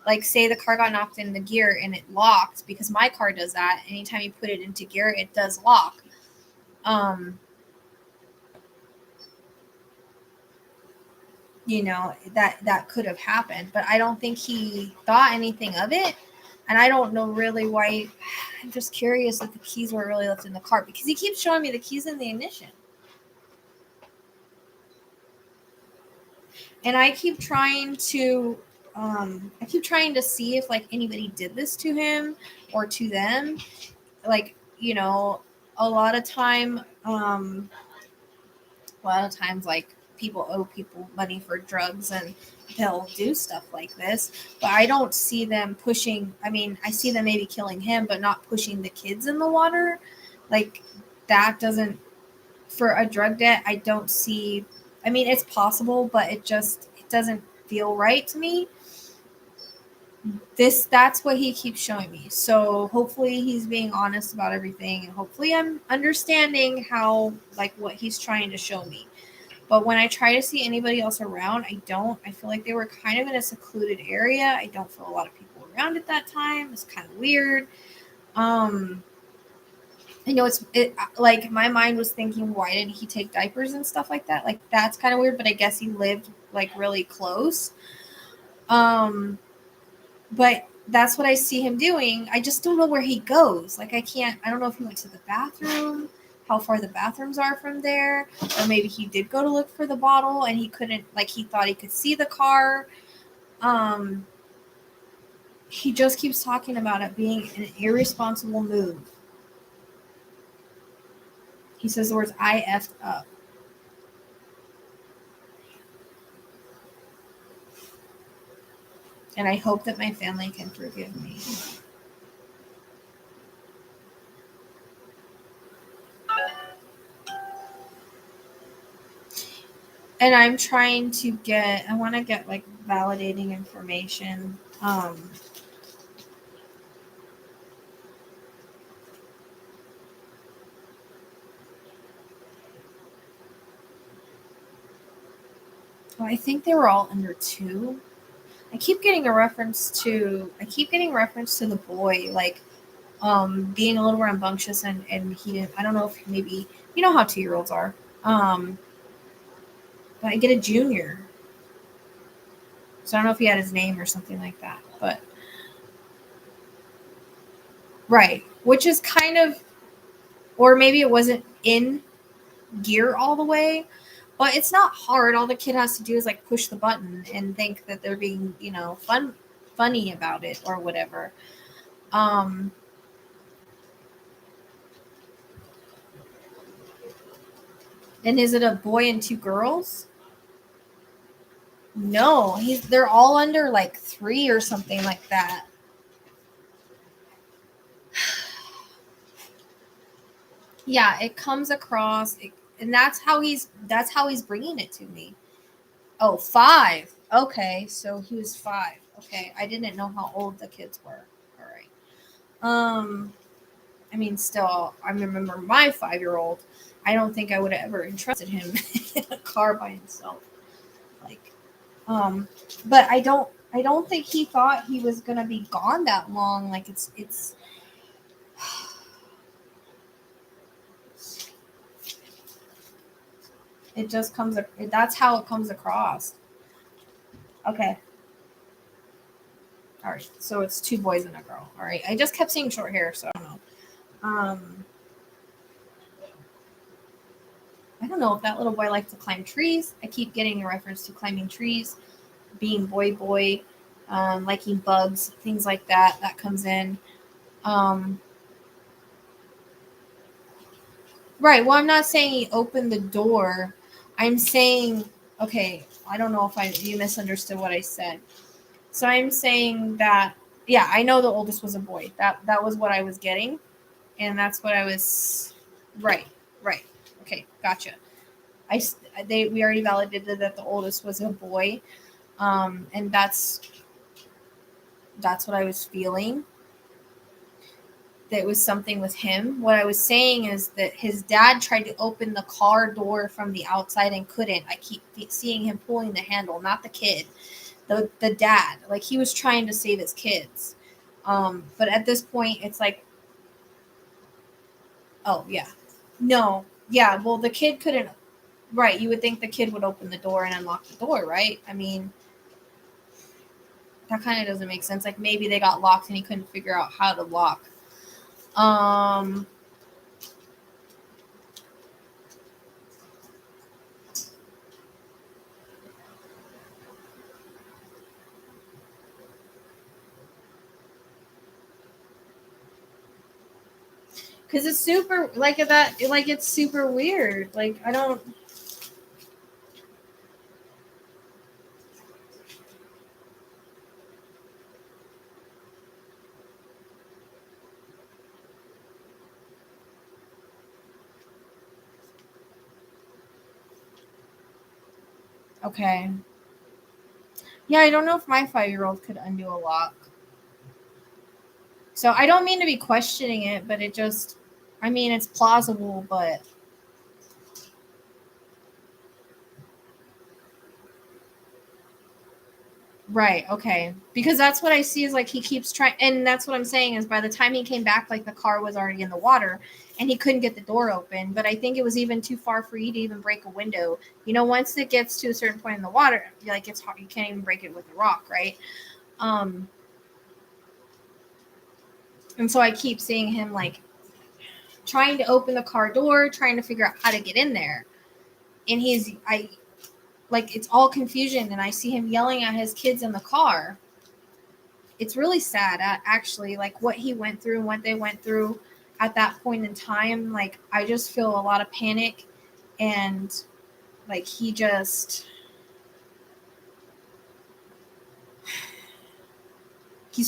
like, say the car got knocked into gear and it locked, because my car does that. Anytime you put it into gear, it does lock. You know, that could have happened. But I don't think he thought anything of it. And I don't know really why. I'm just curious if the keys were really left in the car, because he keeps showing me the keys in the ignition. And I keep trying to see if like anybody did this to him or to them. Like, you know, a lot of times like people owe people money for drugs and they'll do stuff like this, but I don't see them pushing. I mean, I see them maybe killing him, but not pushing the kids in the water. Like, that doesn't, for a drug debt, I don't see. I mean, it's possible, but it doesn't feel right to me. That's what he keeps showing me. So hopefully he's being honest about everything, and hopefully I'm understanding how, like, what he's trying to show me. But when I try to see anybody else around, I don't. I feel like they were kind of in a secluded area. I don't feel a lot of people around at that time. It's kind of weird. I know like, my mind was thinking, why didn't he take diapers and stuff like that? Like, that's kind of weird, but I guess he lived, like, really close. But that's what I see him doing. I just don't know where he goes. Like, I don't know if he went to the bathroom, how far the bathrooms are from there, or maybe he did go to look for the bottle and he couldn't, like, he thought he could see the car. He just keeps talking about it being an irresponsible move. He says the words, I effed up. And I hope that my family can forgive me. And I'm trying to I want to get, like, validating information. I think they were all under 2. I keep getting reference to the boy, like, being a little rambunctious, and he didn't. I don't know if maybe, you know how 2-year-olds are. But I get a junior, so I don't know if he had his name or something like that. But right, which is kind of, or maybe it wasn't in gear all the way. But it's not hard. All the kid has to do is, like, push the button and think that they're being, funny about it or whatever. And is it a boy and 2 girls? No, they're all under, like, 3 or something like that. Yeah, it comes across, and that's how he's bringing it to me. Oh, 5. Okay, so he was 5. Okay, I didn't know how old the kids were. All right. I mean, still, I remember my 5-year-old. I don't think I would have ever entrusted him in a car by himself. Like, but I don't think he thought he was gonna be gone that long. Like, it's. It just comes. That's how it comes across. Okay. All right. So it's 2 boys and a girl. All right. I just kept seeing short hair, so I don't know. I don't know if that little boy likes to climb trees. I keep getting a reference to climbing trees, being boy, liking bugs, things like that. That comes in. Right. Well, I'm not saying he opened the door. I'm saying, okay, I don't know if you misunderstood what I said. So I'm saying that, yeah, I know the oldest was a boy. That was what I was getting. And that's what I was. Right. Okay. Gotcha. We already validated that the oldest was a boy. And that's what I was feeling. That was something with him. What I was saying is that his dad tried to open the car door from the outside and couldn't. I keep seeing him pulling the handle, not the kid, the dad. Like, he was trying to save his kids. But at this point, it's like, oh yeah, no, yeah. Well, the kid couldn't. Right, you would think the kid would open the door and unlock the door, right? I mean, that kind of doesn't make sense. Like, maybe they got locked and he couldn't figure out how to lock. Because it's super, like, that, like, it's super weird. Like, I don't. Okay. Yeah, I don't know if my 5-year-old could undo a lock. So I don't mean to be questioning it, but it just, I mean, it's plausible, but. Right, okay. Because that's what I see is like he keeps trying, and that's what I'm saying is by the time he came back, like the car was already in the water and he couldn't get the door open. But I think it was even too far for you to even break a window. You know, once it gets to a certain point in the water, like it's hard, you can't even break it with a rock, right? And so I keep seeing him like trying to open the car door, trying to figure out how to get in there. And like, it's all confusion. And I see him yelling at his kids in the car. It's really sad, actually, like what he went through and what they went through at that point in time. Like, I just feel a lot of panic, and like he's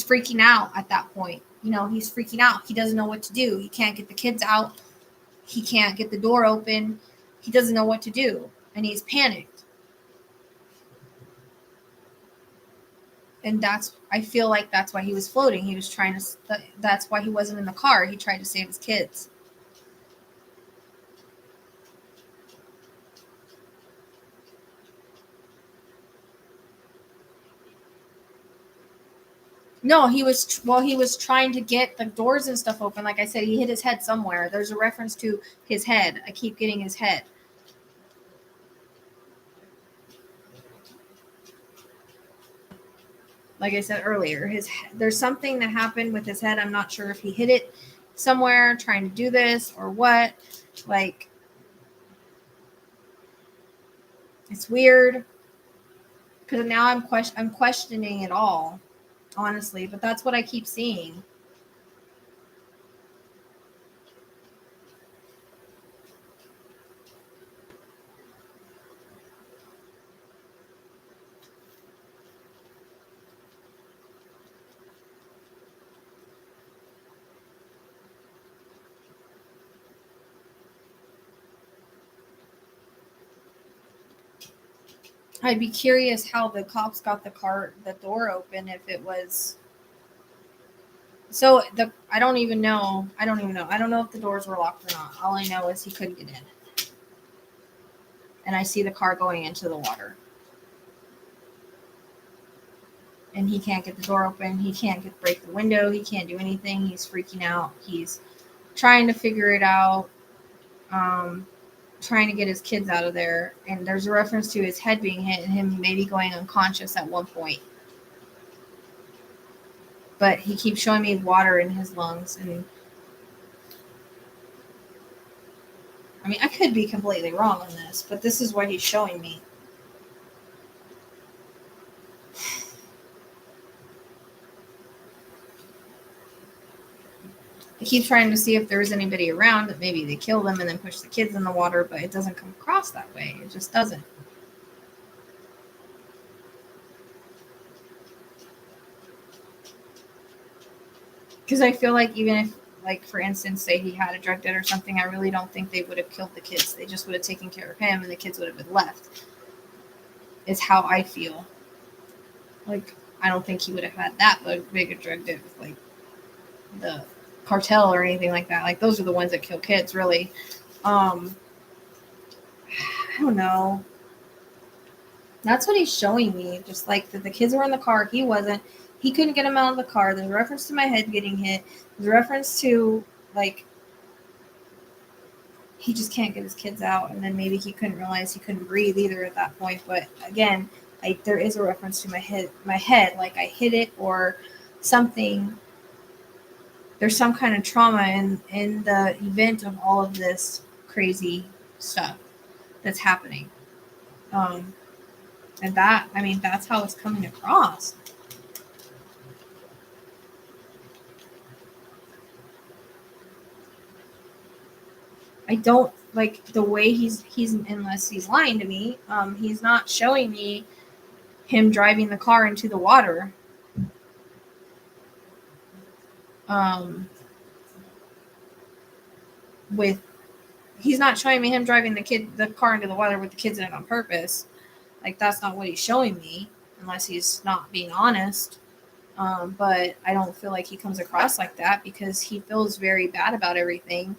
freaking out at that point. You know, he's freaking out. He doesn't know what to do. He can't get the kids out. He can't get the door open. He doesn't know what to do, and he's panicked. And I feel like that's why he was floating. He was trying to, that's why he wasn't in the car. He tried to save his kids. No, he was trying to get the doors and stuff open. Like I said, he hit his head somewhere. There's a reference to his head. I keep getting his head. Like I said earlier, there's something that happened with his head. I'm not sure if he hit it somewhere trying to do this or what. Like, it's weird because now I'm questioning it all, honestly. But that's what I keep seeing. I'd be curious how the cops got the door open if it was. So I don't even know. I don't know if the doors were locked or not. All I know is he couldn't get in. And I see the car going into the water. And he can't get the door open. He can't break the window. He can't do anything. He's freaking out. He's trying to figure it out. Trying to get his kids out of there. And there's a reference to his head being hit and him maybe going unconscious at one point. But he keeps showing me water in his lungs. And I mean, I could be completely wrong on this, but this is what he's showing me. I keep trying to see if there's anybody around that maybe they kill them and then push the kids in the water, but it doesn't come across that way. It just doesn't. Because I feel like even if, like, for instance, say he had a drug debt or something, I really don't think they would have killed the kids. They just would have taken care of him and the kids would have been left. Is how I feel. Like, I don't think he would have had that big a drug debt with, like, the cartel or anything like that. Like, those are the ones that kill kids, really. I don't know. That's what he's showing me. Just like that the kids were in the car. He wasn't. He couldn't get them out of the car. There's a reference to my head getting hit. There's a reference to, like, he just can't get his kids out. And then maybe he couldn't realize he couldn't breathe either at that point. But again, there is a reference to my head, like I hit it or something. There's some kind of trauma in the event of all of this crazy stuff that's happening. And that, I mean, that's how it's coming across. I don't like the way he's unless he's lying to me. He's not showing me him driving the car into the water. He's not showing me him driving the car into the water with the kids in it on purpose. Like, that's not what he's showing me, unless he's not being honest. But I don't feel like he comes across like that because he feels very bad about everything.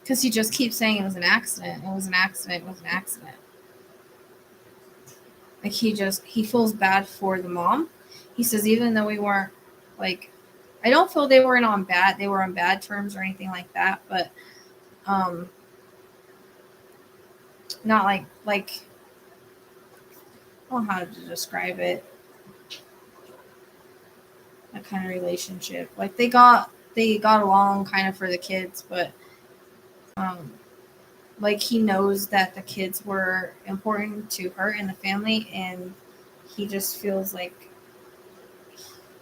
Because he just keeps saying it was an accident. It was an accident. It was an accident. Like, he feels bad for the mom. He says even though we weren't, like, I don't feel they were on bad terms or anything like that, but not like I don't know how to describe it. That kind of relationship. Like, they got along kind of for the kids, but like, he knows that the kids were important to her and the family, and he just feels like,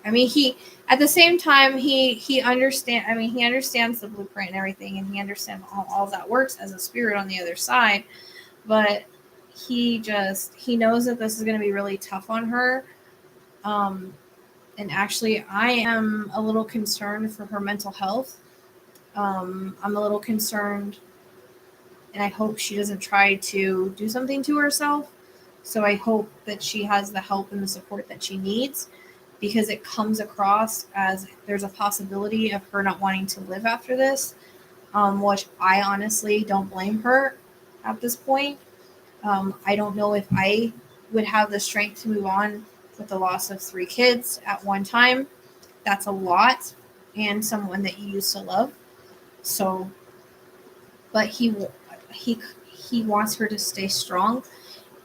I mean, he at the same time he understand. I mean, he understands the blueprint and everything, and he understands how all that works as a spirit on the other side. But he knows that this is going to be really tough on her. And actually, I am a little concerned for her mental health. I'm a little concerned, and I hope she doesn't try to do something to herself. So I hope that she has the help and the support that she needs, because it comes across as there's a possibility of her not wanting to live after this, which I honestly don't blame her at this point. I don't know if I would have the strength to move on with the loss of 3 kids at one time. That's a lot, and someone that you used to love. So, but he wants her to stay strong,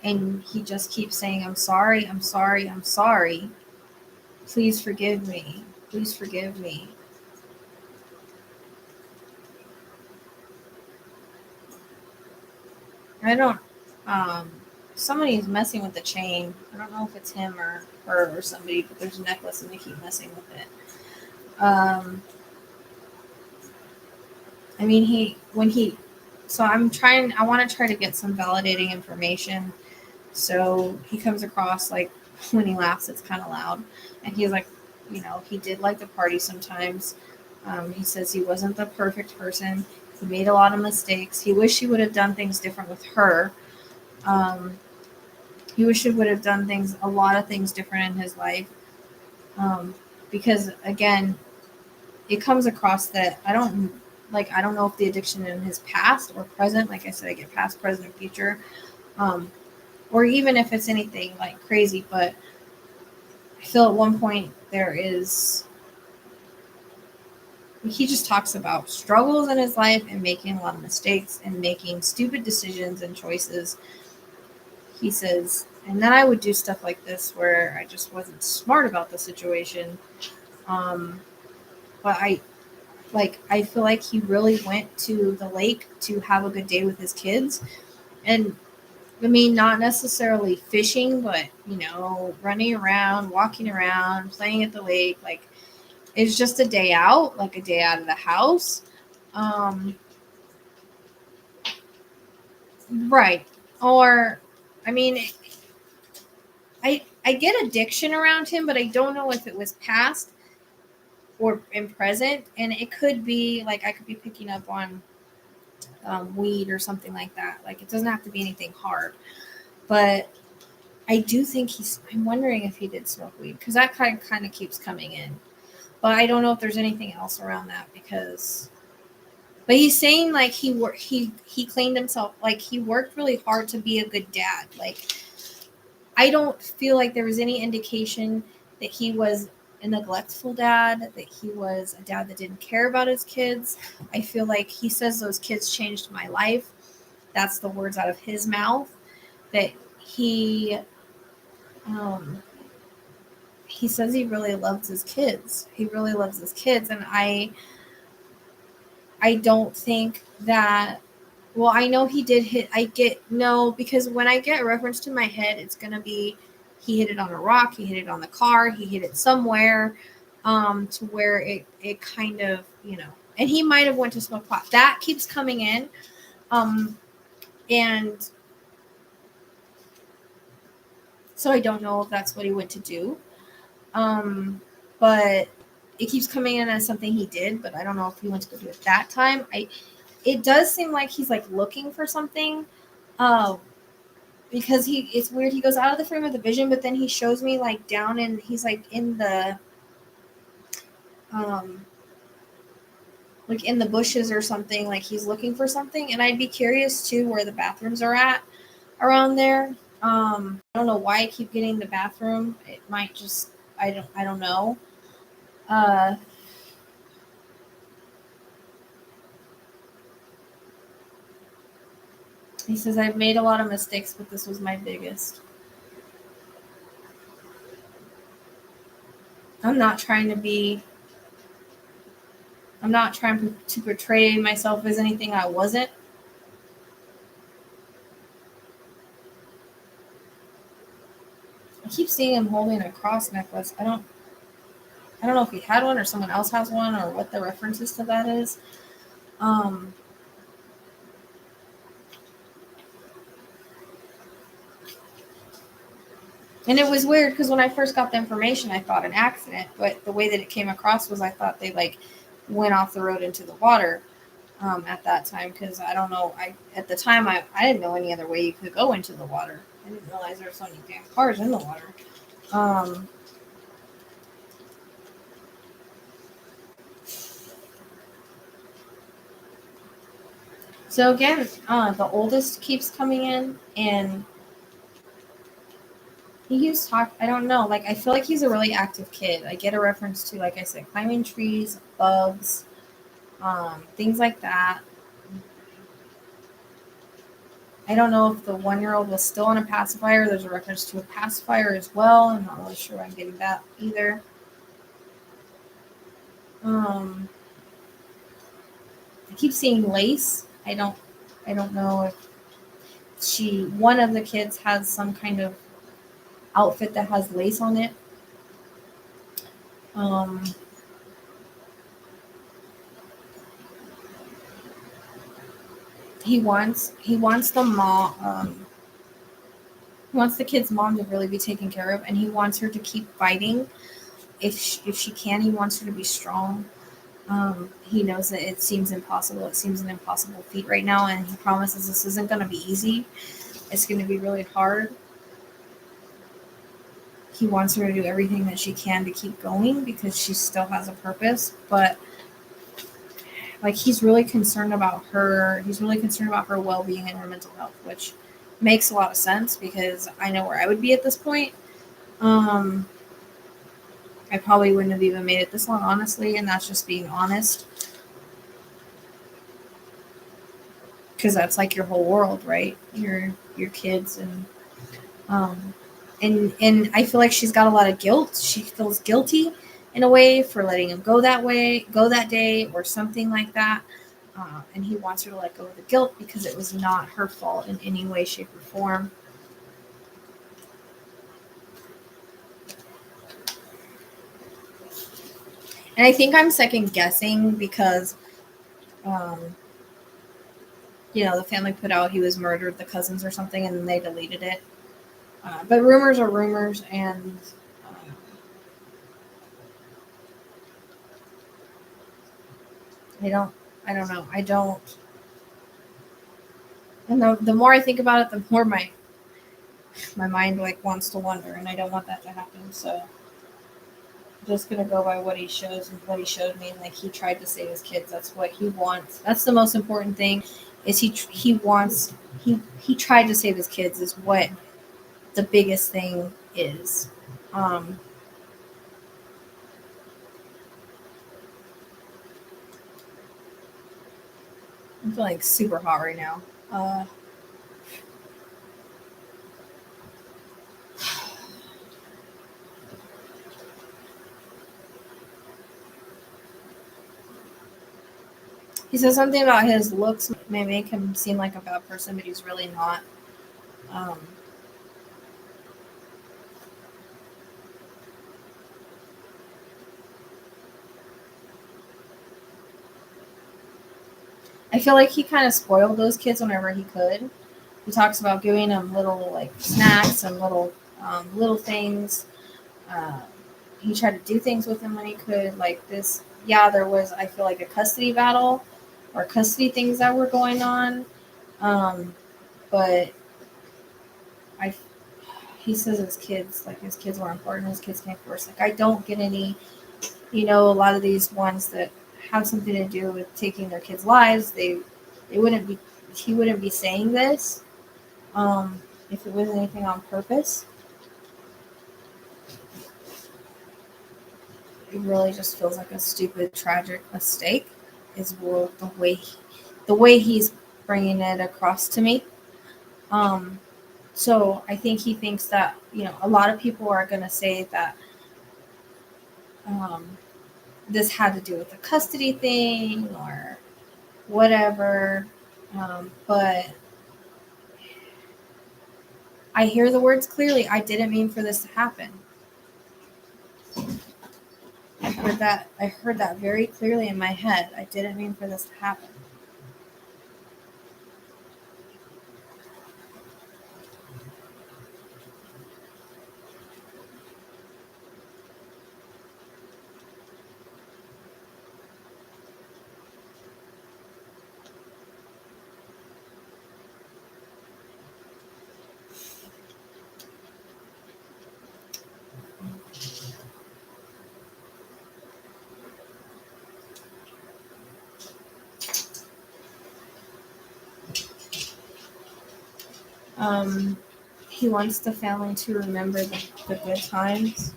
and he just keeps saying, "I'm sorry, I'm sorry, I'm sorry. Please forgive me. Please forgive me." I don't. Um, Somebody's messing with the chain. I don't know if it's him or her or somebody, but there's a necklace and they keep messing with it. I mean, so I want to try to get some validating information. So he comes across like, when he laughs, it's kind of loud. And he's like, he did like to party sometimes. He says he wasn't the perfect person. He made a lot of mistakes. He wished he would have done things different with her. He wished he would have done a lot of things different in his life. Because again, it comes across that I don't know if the addiction in his past or present, like I said, I get past, present, future, or even if it's anything like crazy, but I feel at one point he just talks about struggles in his life and making a lot of mistakes and making stupid decisions and choices. He says, and then I would do stuff like this where I just wasn't smart about the situation. But I feel like he really went to the lake to have a good day with his kids. And I mean, not necessarily fishing, but, running around, walking around, playing at the lake. Like, it's just a day out, like a day out of the house. Right. Or, I mean, I get addiction around him, but I don't know if it was past or in present. And it could be, like, I could be picking up on weed or something like that. Like, it doesn't have to be anything hard. But I do think I'm wondering if he did smoke weed, because that kind of keeps coming in. But I don't know if there's anything else around that, but he's saying like he cleaned himself, like he worked really hard to be a good dad. Like, I don't feel like there was any indication that he was a neglectful dad, that he was a dad that didn't care about his kids. I feel like he says those kids changed my life. That's the words out of his mouth. That he says he really loves his kids. He really loves his kids. And I don't think that, well, I know he did because when I get a reference to my head, it's going to be, he hit it on a rock, he hit it on the car, he hit it somewhere, to where it kind of, and he might have went to smoke pot. That keeps coming in. And so I don't know if that's what he went to do. But it keeps coming in as something he did, but I don't know if he went to go do it that time. It does seem like he's like looking for something, because it's weird. He goes out of the frame of the vision, but then he shows me like down in, he's like in the like in the bushes or something, like he's looking for something. And I'd be curious too where the bathrooms are at around there. I don't know why I keep getting the bathroom. It might just, I don't know. He says, I've made a lot of mistakes, but this was my biggest. I'm not trying to portray myself as anything I wasn't. I keep seeing him holding a cross necklace. I don't know if he had one or someone else has one or what the references to that is. And it was weird because when I first got the information, I thought an accident, but the way that it came across was I thought they like went off the road into the water at that time, because I don't know. At the time I didn't know any other way you could go into the water. I didn't realize there were so many damn cars in the water. So again, the oldest keeps coming in, and he keeps talk. I don't know. Like I feel like he's a really active kid. I get a reference to, like I said, climbing trees, bugs, things like that. I don't know if the 1-year-old was still on a pacifier. There's a reference to a pacifier as well. I'm not really sure I'm getting that either. I keep seeing lace. I don't know if one of the kids has some kind of outfit that has lace on it. He wants the mom. He wants the kid's mom to really be taken care of, and he wants her to keep fighting. If she can, he wants her to be strong. He knows that it seems impossible. It seems an impossible feat right now, and he promises this isn't going to be easy. It's going to be really hard. He wants her to do everything that she can to keep going because she still has a purpose, but like he's really concerned about her. He's really concerned about her well-being and her mental health, which makes a lot of sense because I know where I would be at this point. I probably wouldn't have even made it this long, honestly, and that's just being honest. Because that's like your whole world, right? Your kids, and I feel like she's got a lot of guilt. She feels guilty in a way for letting him go that day, or something like that. And he wants her to let go of the guilt because it was not her fault in any way, shape, or form. And I think I'm second guessing because, the family put out he was murdered, the cousins or something, and then they deleted it. But rumors are rumors, and I don't know. And the more I think about it, the more my mind like wants to wonder, and I don't want that to happen. So I'm just gonna go by what he shows and what he showed me. And like he tried to save his kids. That's what he wants. That's the most important thing. Is he tried to save his kids is what the biggest thing is. I'm feeling super hot right now. He says something about his looks may make him seem like a bad person, but he's really not. I feel like he kind of spoiled those kids whenever he could. He talks about giving them little like snacks and little things. he tried to do things with him when he could, like this. Yeah, there was, I feel like, a custody battle or custody things that were going on. But I, he says his kids were important. His kids came first. Like, I don't get any, a lot of these ones that have something to do with taking their kids' lives, they wouldn't be, he wouldn't be saying this, if it was anything on purpose. It really just feels like a stupid, tragic mistake. Is the way he's bringing it across to me. So I think he thinks that a lot of people are going to say that this had to do with the custody thing or whatever. But I hear the words clearly. I didn't mean for this to happen. I heard that very clearly in my head. I didn't mean for this to happen. He wants the family to remember the good times.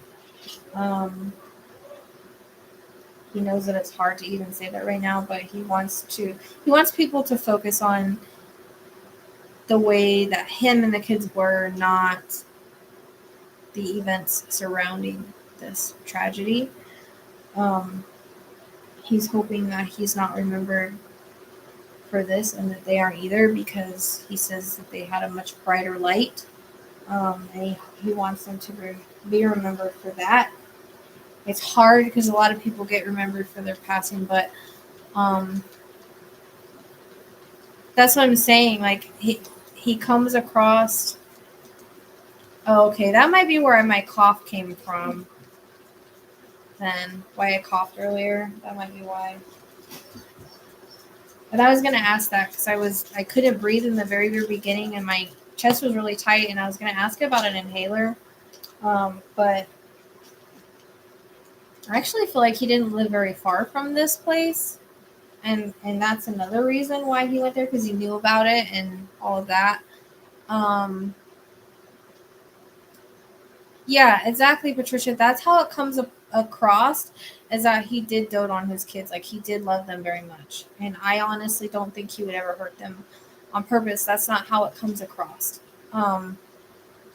He knows that it's hard to even say that right now, but he wants people to focus on the way that him and the kids were, not the events surrounding this tragedy. He's hoping that he's not remembered for this and that they aren't either, because he says that they had a much brighter light. And he wants them to be remembered for that. It's hard because a lot of people get remembered for their passing, but that's what I'm saying. Like, he comes across. Oh, okay, that might be where my cough came from. Then why I coughed earlier. That might be why. But I was gonna ask that because I couldn't breathe in the very, very beginning, and my chest was really tight, and I was gonna ask about an inhaler. But I actually feel like he didn't live very far from this place, and that's another reason why he went there, because he knew about it and all of that. Yeah, exactly, Patricia. That's how it comes across, is that he did dote on his kids. Like, he did love them very much, and I honestly don't think he would ever hurt them on purpose. That's not how it comes across.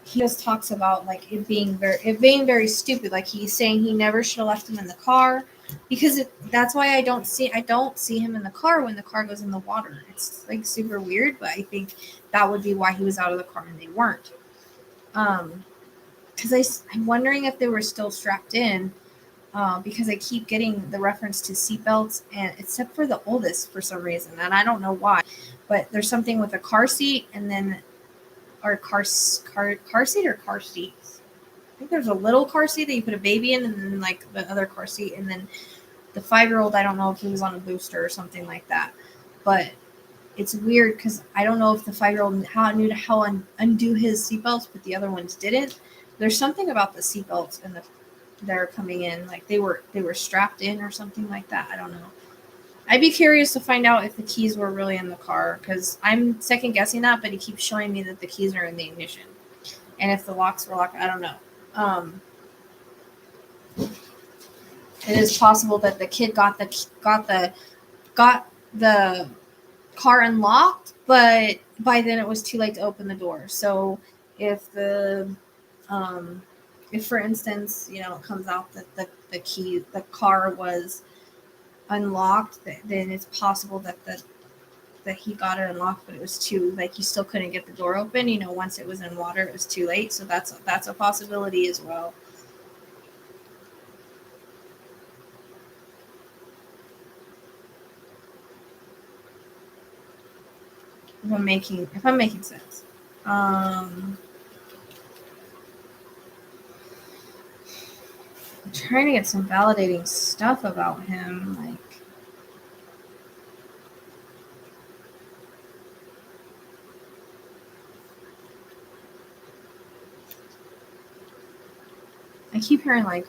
He just talks about, like, it being very stupid. Like, he's saying he never should have left him in the car, because that's why I don't see him in the car when the car goes in the water. It's like super weird, but I think that would be why he was out of the car and they weren't. Because I'm wondering if they were still strapped in, because I keep getting the reference to seatbelts, and except for the oldest for some reason, and I don't know why, but there's something with a car seat, and then or car seat or car seats. I think there's a little car seat that you put a baby in, and then like the other car seat, and then the 5-year-old. I don't know if he was on a booster or something like that, but it's weird because I don't know if the 5-year-old knew how undo his seatbelts, but the other ones didn't. There's something about the seatbelts and they're coming in, like they were strapped in or something like that. I don't know. I'd be curious to find out if the keys were really in the car, because I'm second guessing that, but he keeps showing me that the keys are in the ignition, and if the locks were locked, I don't know. It is possible that the kid got the car unlocked, but by then it was too late to open the door. So if if for instance, it comes out that the car was unlocked, then it's possible that he got it unlocked, but it was he still couldn't get the door open. Once it was in water, it was too late. So that's a possibility as well. If I'm making sense. trying to get some validating stuff about him, like I keep hearing like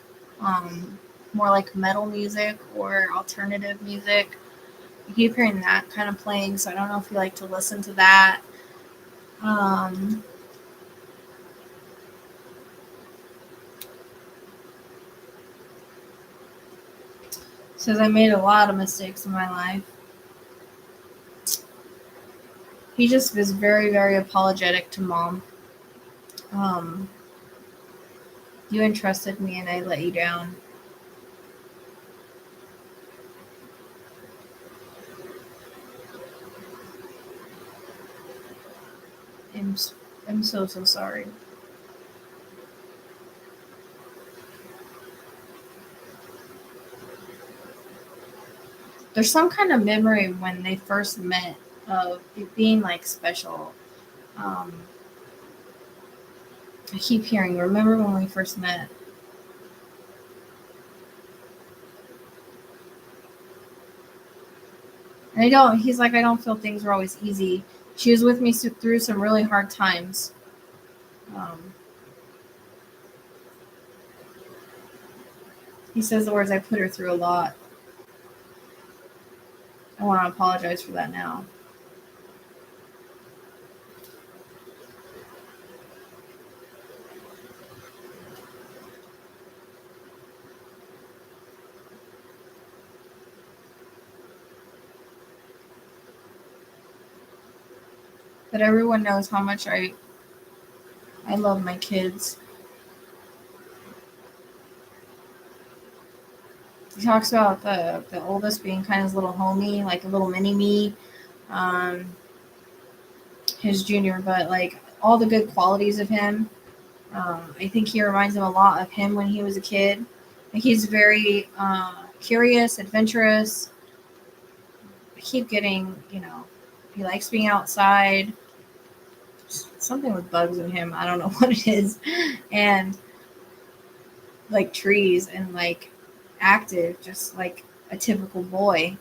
more like metal music or alternative music. I keep hearing that kind of playing, so I don't know if you like to listen to that. Says I made a lot of mistakes in my life. He just is very, very apologetic to mom. You entrusted me and I let you down. I'm so sorry. There's some kind of memory when they first met of it being like special. I keep hearing, remember when we first met? And he's like, I don't feel things were always easy. She was with me through some really hard times. He says the words, I put her through a lot. I want to apologize for that now. But everyone knows how much I love my kids. He talks about the oldest being kind of his little homie, like a little mini me. His junior, but like all the good qualities of him. I think he reminds him a lot of him when he was a kid. Like he's very curious, adventurous. I keep getting, he likes being outside. Something with bugs in him. I don't know what it is. And like trees and like active, just like a typical boy.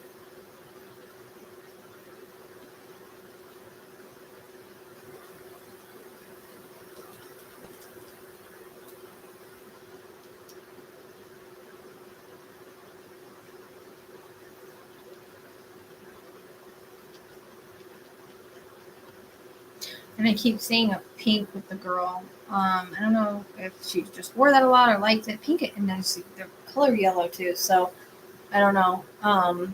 And I keep seeing a pink with the girl. I don't know if she just wore that a lot or liked it. Pink, and then the color yellow too. So I don't know. I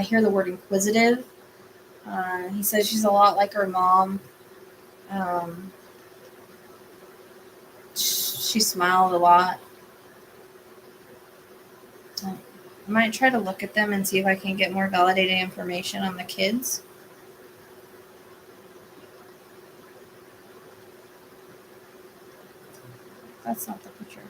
hear the word inquisitive. He says she's a lot like her mom. She smiled a lot. I might try to look at them and see if I can get more validated information on the kids. That's not the picture.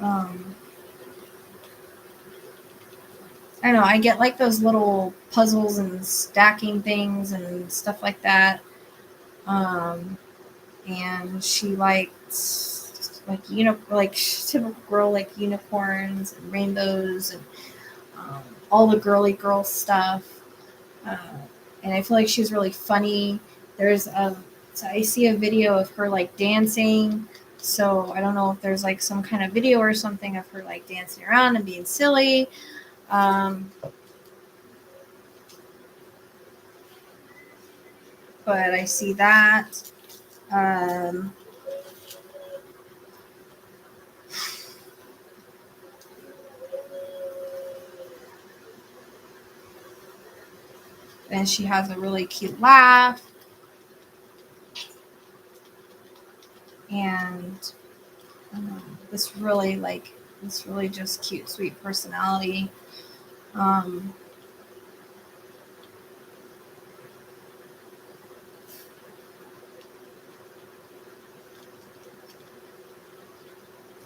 I don't know. I get like those little puzzles and stacking things and stuff like that. And she likes like typical girl, like unicorns and rainbows and all the girly girl stuff. Uh, and I feel like she's really funny. So I see a video of her like dancing. So I don't know if there's like some kind of video or something of her like dancing around and being silly. But I see that. And she has a really cute laugh. And this really just cute, sweet personality.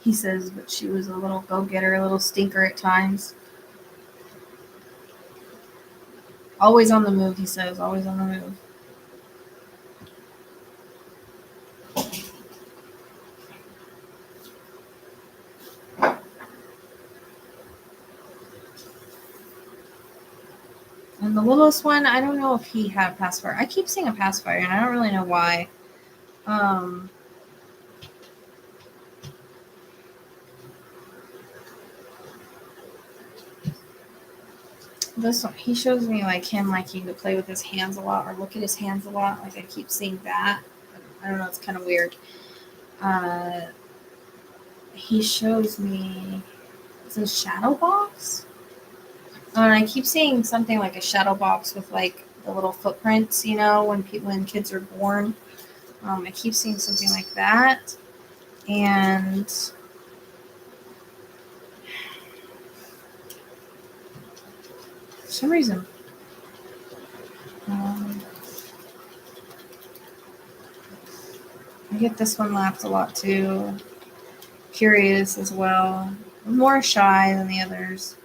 He says, but she was a little go-getter, a little stinker at times. Always on the move, he says. Always on the move. And the littlest one, I don't know if he had a pacifier. I keep seeing a pacifier, and I don't really know why. This one, he shows me like him liking to play with his hands a lot or look at his hands a lot. Like I keep seeing that. I don't know. It's kind of weird. He shows me it's a shadow box. And I keep seeing something like a shadow box with like the little footprints, you know, when kids are born. I keep seeing something like that. And for some reason, I get this one laughed a lot too. Curious as well. More shy than the others.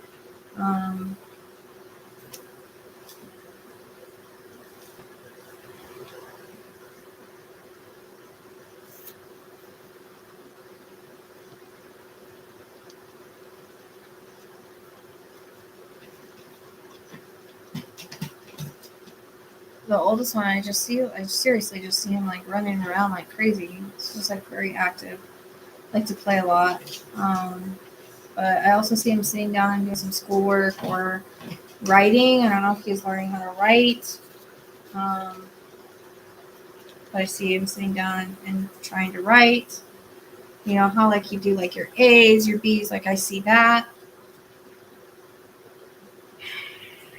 The oldest one, I seriously just see him like running around like crazy. It's just like very active. Like to play a lot. But I also see him sitting down and doing some schoolwork or writing. I don't know if he's learning how to write. But I see him sitting down and trying to write. You know how like you do like your A's, your B's, like I see that.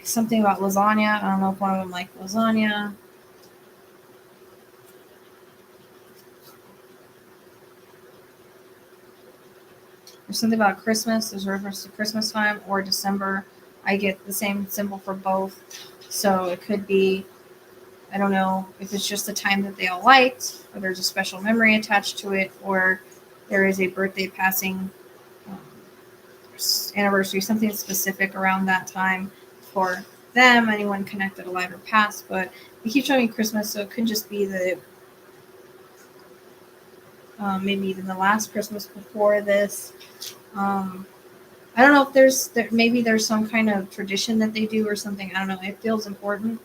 Something about lasagna. I don't know if one of them liked lasagna. There's something about Christmas. There's a reference to Christmas time or December. I get the same symbol for both. So it could be, I don't know if it's just the time that they all liked, or there's a special memory attached to it, or there is a birthday passing anniversary, something specific around that time for them, anyone connected alive or past. But they keep showing me Christmas, so it could just be the maybe even the last Christmas before this. I don't know if maybe there's some kind of tradition that they do or something. I don't know. It feels important.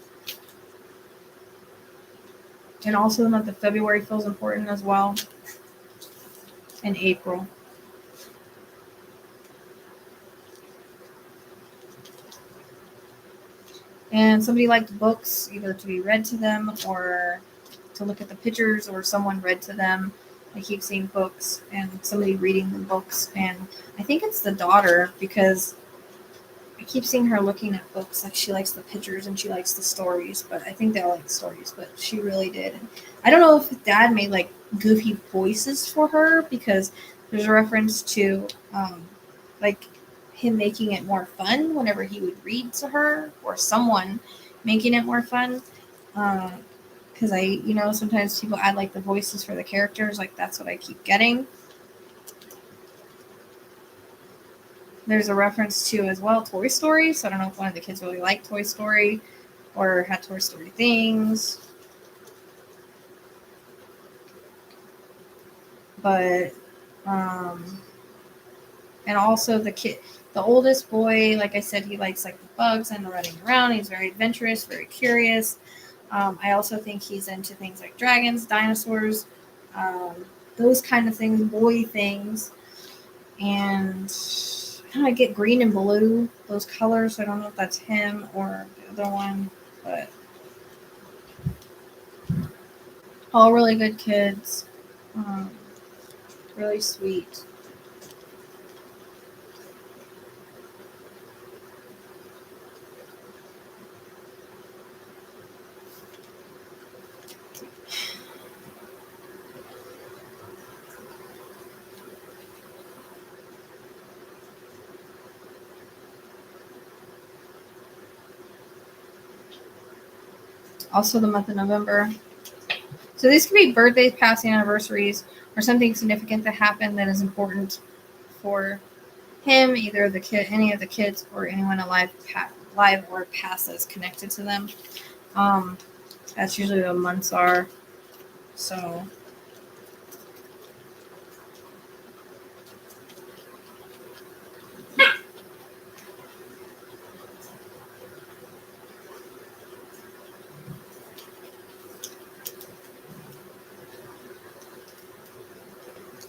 And also the month of February feels important as well. And April. And somebody liked books, either to be read to them or to look at the pictures, or someone read to them. I keep seeing books and somebody reading the books. And I think it's the daughter, because I keep seeing her looking at books. Like she likes the pictures and she likes the stories. But I think they all like the stories, but she really did. And I don't know if dad made like goofy voices for her, because there's a reference to like him making it more fun whenever he would read to her, or someone making it more fun. Because sometimes people add like the voices for the characters. Like that's what I keep getting. There's a reference to as well Toy Story. So I don't know if one of the kids really liked Toy Story or had Toy Story things. But and also the oldest boy, like I said, he likes like the bugs and the running around. He's very adventurous, very curious. I also think he's into things like dragons, dinosaurs, those kind of things, boy things. And I get green and blue, those colors. I don't know if that's him or the other one, but all really good kids. Really sweet. Also the month of November. So these could be birthdays, passing, anniversaries, or something significant that happened that is important for him, either the kid, any of the kids, or anyone alive live or past that's connected to them. That's usually what months are. So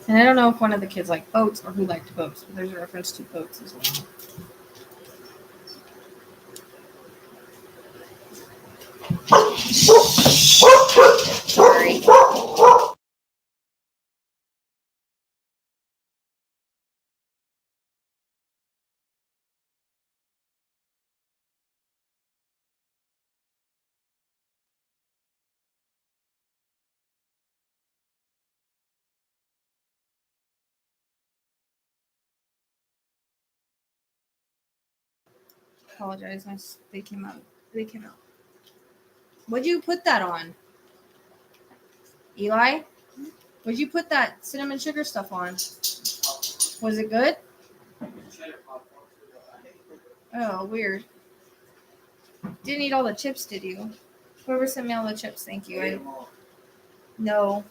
and I don't know if one of the kids liked boats or who liked boats, but there's a reference to boats as well. Sorry. Apologize. They came out. What'd you put that on? Eli? What'd you put that cinnamon sugar stuff on? Was it good? Oh, weird. Didn't eat all the chips, did you? Whoever sent me all the chips, thank you. No.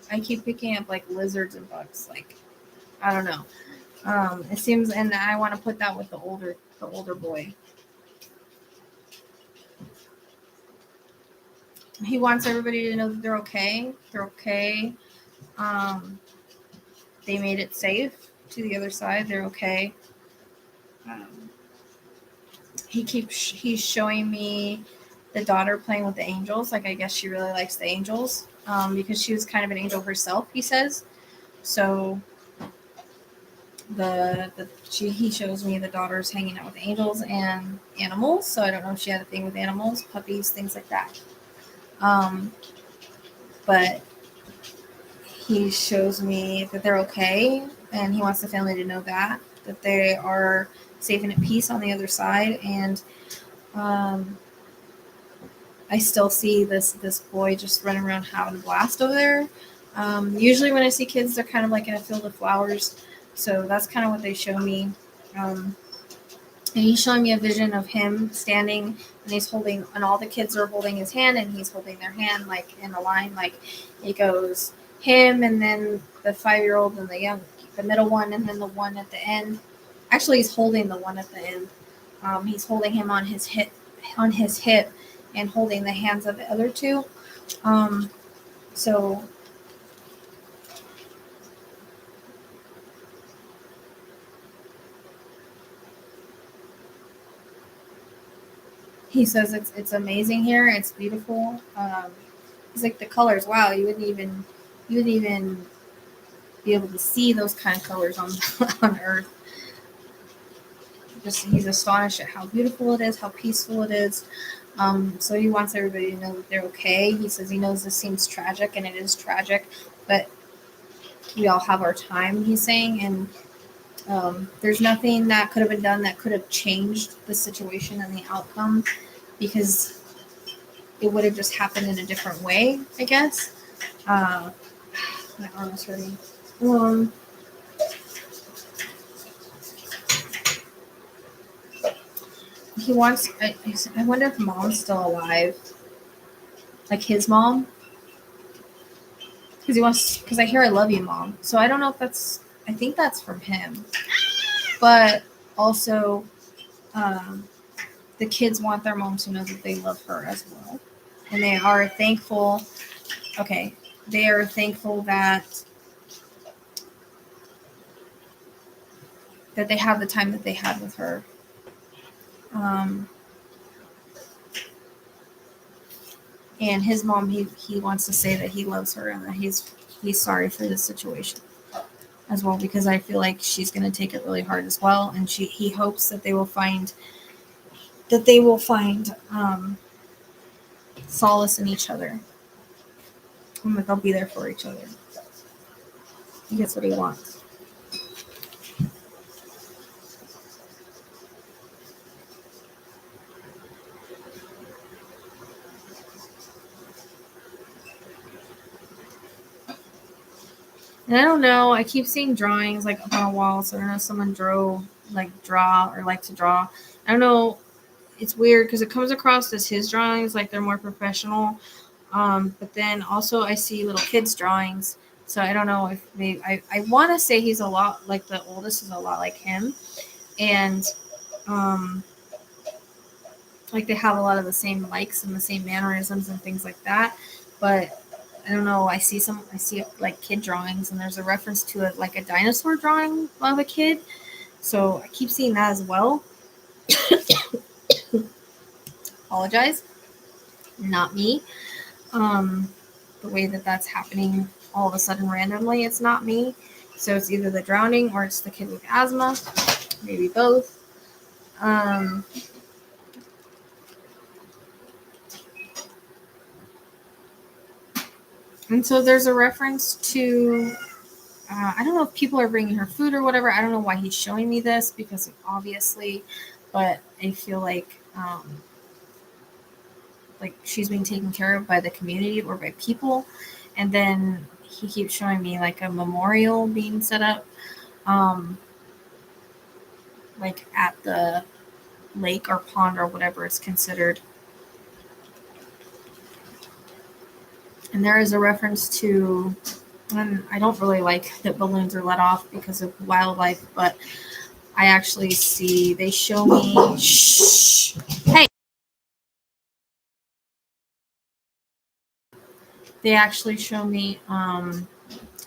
I keep picking up like lizards and bugs. Like, I don't know. It seems, and I want to put that with the older boy. He wants everybody to know that they're okay. They're okay. They made it safe to the other side. They're okay. He's showing me the daughter playing with the angels. Like, I guess she really likes the angels because she was kind of an angel herself, he says. So he shows me the daughter's hanging out with angels and animals. So I don't know if she had a thing with animals, puppies, things like that. But he shows me that they're okay, and he wants the family to know that they are safe and at peace on the other side. And I still see this boy just running around having a blast over there. Usually when I see kids, they're kind of like in a field of flowers. So that's kind of what they show me. And he's showing me a vision of him standing, and he's holding, and all the kids are holding his hand, and he's holding their hand like in a line. Like it goes him, and then the 5-year-old, and the middle one, and then the one at the end. Actually, he's holding the one at the end. He's holding him on his hip, and holding the hands of the other two. So he says it's amazing here. It's beautiful. He's like, the colors. Wow, you wouldn't even be able to see those kind of colors on on Earth. He's astonished at how beautiful it is, how peaceful it is. So he wants everybody to know that they're okay. He says he knows this seems tragic, and it is tragic, but we all have our time, he's saying, and there's nothing that could have been done that could have changed the situation and the outcome, because it would have just happened in a different way, I guess. My arm is hurting. He wants. I wonder if mom's still alive, like his mom, because he wants. Because I hear "I love you, mom," so I don't know if that's. I think that's from him, but also, the kids want their mom to know that they love her as well, and they are thankful. Okay, they are thankful that they have the time that they had with her. And his mom, he wants to say that he loves her and that he's sorry for this situation as well, because I feel like she's going to take it really hard as well, and he hopes that they will find solace in each other, and that they'll be there for each other. He gets what he wants. And I don't know, I keep seeing drawings like up on a wall, so I don't know if someone draw or like to draw. I don't know, it's weird because it comes across as his drawings like they're more professional. But then also I see little kids' drawings. So I don't know if I want to say he's a lot like the oldest is a lot like him. And um, like they have a lot of the same likes and the same mannerisms and things like that. But I don't know. I see like kid drawings, and there's a reference to it like a dinosaur drawing of a kid. So I keep seeing that as well. Apologize, not me. The way that that's happening all of a sudden randomly, it's not me. So it's either the drowning or it's the kid with asthma, maybe both. And so there's a reference to, I don't know if people are bringing her food or whatever. I don't know why he's showing me this because obviously, but I feel like she's being taken care of by the community or by people. And then he keeps showing me like a memorial being set up, like at the lake or pond or whatever it's considered. And there is a reference to, and I don't really like that balloons are let off because of wildlife, but I actually see, they show me, shh, hey, they actually show me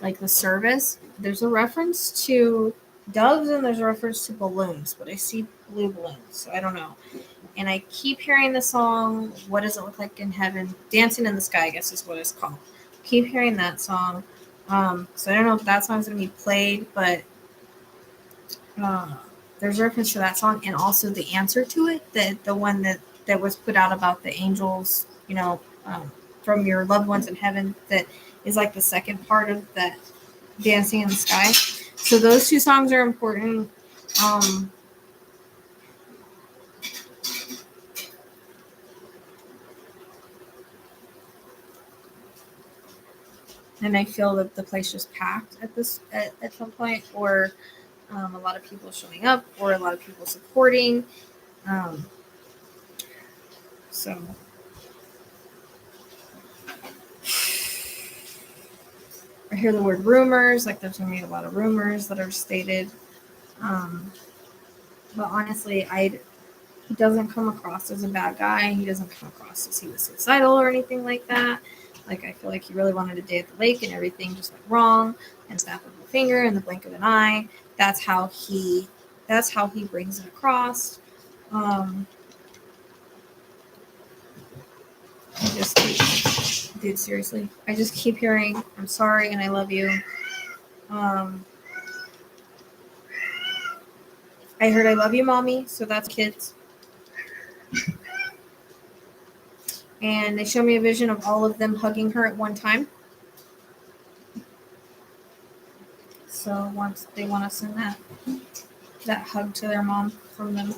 like the service. There's a reference to doves and there's a reference to balloons, but I see blue balloons, so I don't know. And I keep hearing the song, What Does It Look Like in Heaven? Dancing in the Sky, I guess is what it's called. Keep hearing that song. So I don't know if that song's going to be played, but there's a reference to that song and also the answer to it, the one that was put out about the angels, from your loved ones in heaven, that is like the second part of that Dancing in the Sky. So those two songs are important. And I feel that the place was packed at some point, or a lot of people showing up, or a lot of people supporting. So I hear the word rumors, like there's going to be a lot of rumors that are stated. But honestly, he doesn't come across as a bad guy. He doesn't come across as he was suicidal or anything like that. Like, I feel like he really wanted a day at the lake and everything just went wrong and snap of a finger in the blink of an eye. That's how he brings it across. Dude, seriously, I just keep hearing, I'm sorry and I love you. I heard I love you, mommy. So that's kids. And they show me a vision of all of them hugging her at one time. So once they want to send that hug to their mom from them.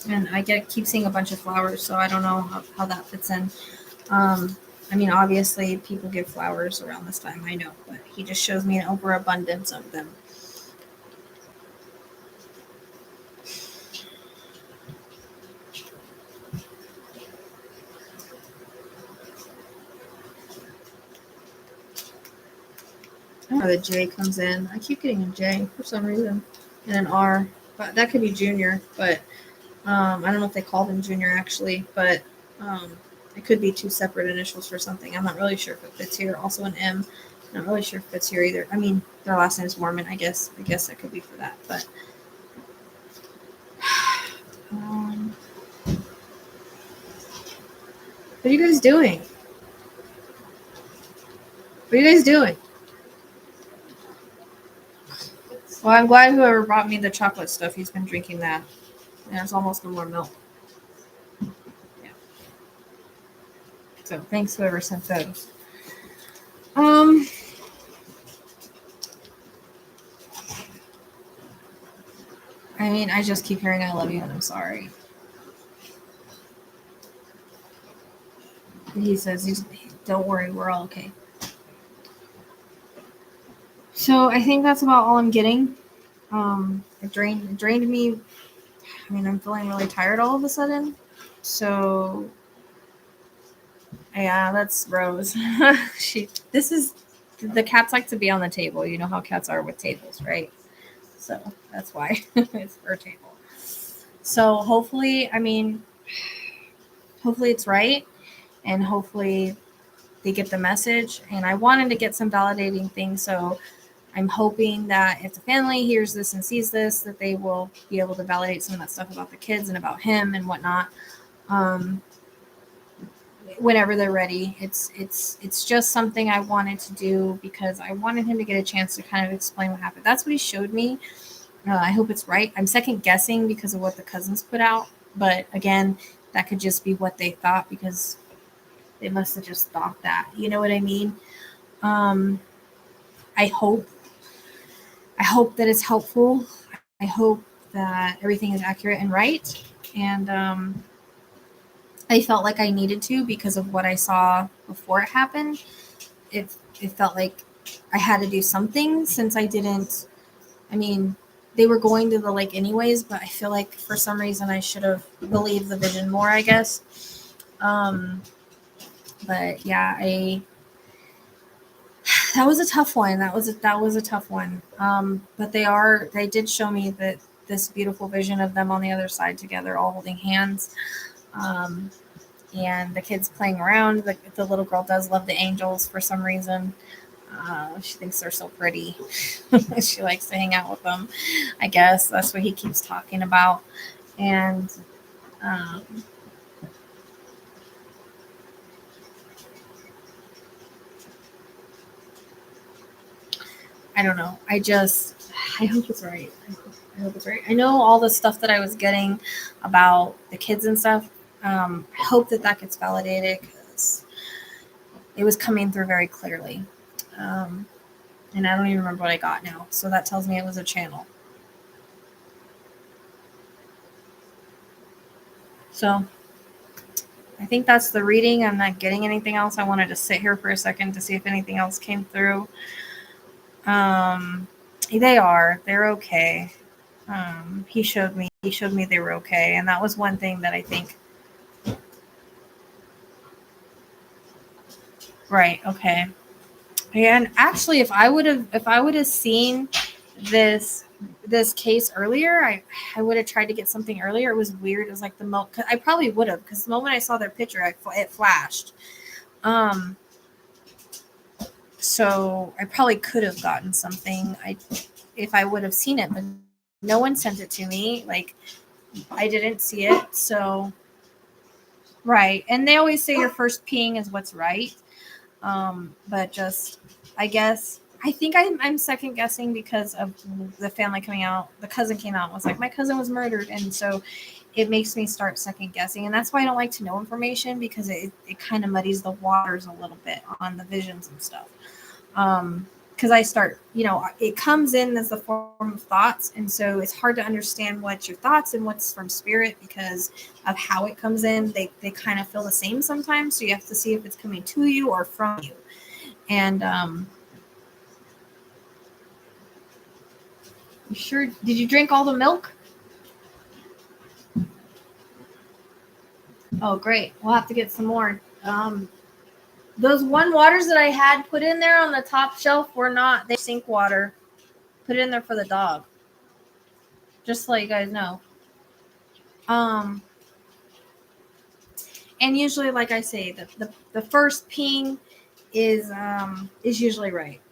And I keep seeing a bunch of flowers, so I don't know how that fits in. I mean, obviously, people give flowers around this time, I know, but he just shows me an overabundance of them. I don't know where the J comes in. I keep getting a J for some reason and an R, but that could be Junior. But I don't know if they called him Junior actually, but it could be two separate initials for something. I'm not really sure if it fits here. Also an M. Not really sure if it fits here either. I mean, their last name is Moorman. I guess that could be for that. But what are you guys doing? What are you guys doing? Well, I'm glad whoever brought me the chocolate stuff, he's been drinking that. And there's almost no more milk. Yeah. So thanks whoever sent those. I mean, I just keep hearing I love you and I'm sorry. he says, don't worry, we're all okay. So I think that's about all I'm getting. It drained me. I mean, I'm feeling really tired all of a sudden. So yeah, that's Rose. The cats like to be on the table. You know how cats are with tables, right? So that's why it's her table. So hopefully it's right, and hopefully they get the message. And I wanted to get some validating things, so I'm hoping that if the family hears this and sees this, that they will be able to validate some of that stuff about the kids and about him and whatnot. Whenever they're ready. It's just something I wanted to do because I wanted him to get a chance to kind of explain what happened. That's what he showed me. I hope it's right. I'm second guessing because of what the cousins put out, but again, that could just be what they thought because they must have just thought that. You know what I mean? I hope that it's helpful. I hope that everything is accurate and right. And I felt like I needed to because of what I saw before it happened. It felt like I had to do something since I didn't. I mean, they were going to the lake anyways, but I feel like for some reason I should have believed the vision more, I guess. But yeah, that was a tough one. That was a tough one. But they did show me that this beautiful vision of them on the other side together, all holding hands. And the kids playing around. The little girl does love the angels for some reason. She thinks they're so pretty. She likes to hang out with them. I guess that's what he keeps talking about. And I don't know. I hope it's right. I hope it's right. I know all the stuff that I was getting about the kids and stuff. I hope that gets validated because it was coming through very clearly. And I don't even remember what I got now. So that tells me it was a channel. So I think that's the reading. I'm not getting anything else. I wanted to sit here for a second to see if anything else came through. They're okay. He showed me they were okay. And that was one thing that I think. Right. Okay. And actually, if I would have seen this case earlier, I would have tried to get something earlier. It was weird. It was like I probably would have, because the moment I saw their picture, it flashed. So I probably could have gotten something if I would have seen it, but no one sent it to me. Like, I didn't see it. So right. And they always say your first ping is what's right. But just, I guess, I think I'm second guessing because of the family coming out. The cousin came out and was like, my cousin was murdered. And so it makes me start second guessing. And that's why I don't like to know information, because it kind of muddies the waters a little bit on the visions and stuff. Because I start, it comes in as the form of thoughts. And so it's hard to understand what's your thoughts and what's from spirit because of how it comes in. They kind of feel the same sometimes. So you have to see if it's coming to you or from you. And you sure? Did you drink all the milk? Oh, great. We'll have to get some more. Those one waters that I had put in there on the top shelf were not, they sink water. Put it in there for the dog. Just to let you guys know. And usually, like I say, the first ping is usually right.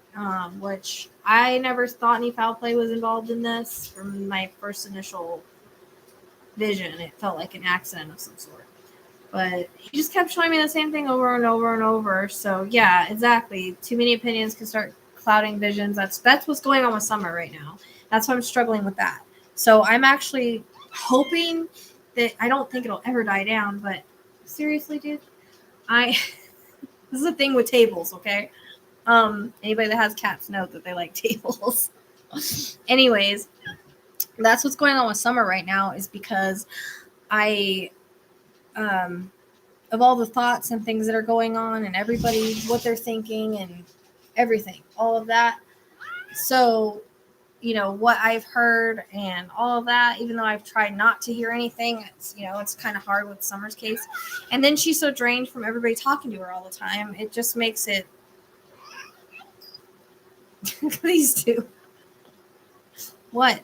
Which I never thought any foul play was involved in this from my first initial vision. It felt like an accident of some sort. But he just kept showing me the same thing over and over and over. So yeah, exactly. Too many opinions can start clouding visions. That's what's going on with Summer right now. That's why I'm struggling with that. So I'm actually hoping that, I don't think it'll ever die down, but seriously, dude, this is a thing with tables, okay? Anybody that has cats knows that they like tables. Anyways, that's what's going on with Summer right now, is because of all the thoughts and things that are going on and everybody, what they're thinking and everything, all of that. So, what I've heard and all of that, even though I've tried not to hear anything, it's kind of hard with Summer's case. And then she's so drained from everybody talking to her all the time. It just makes it. These two. What?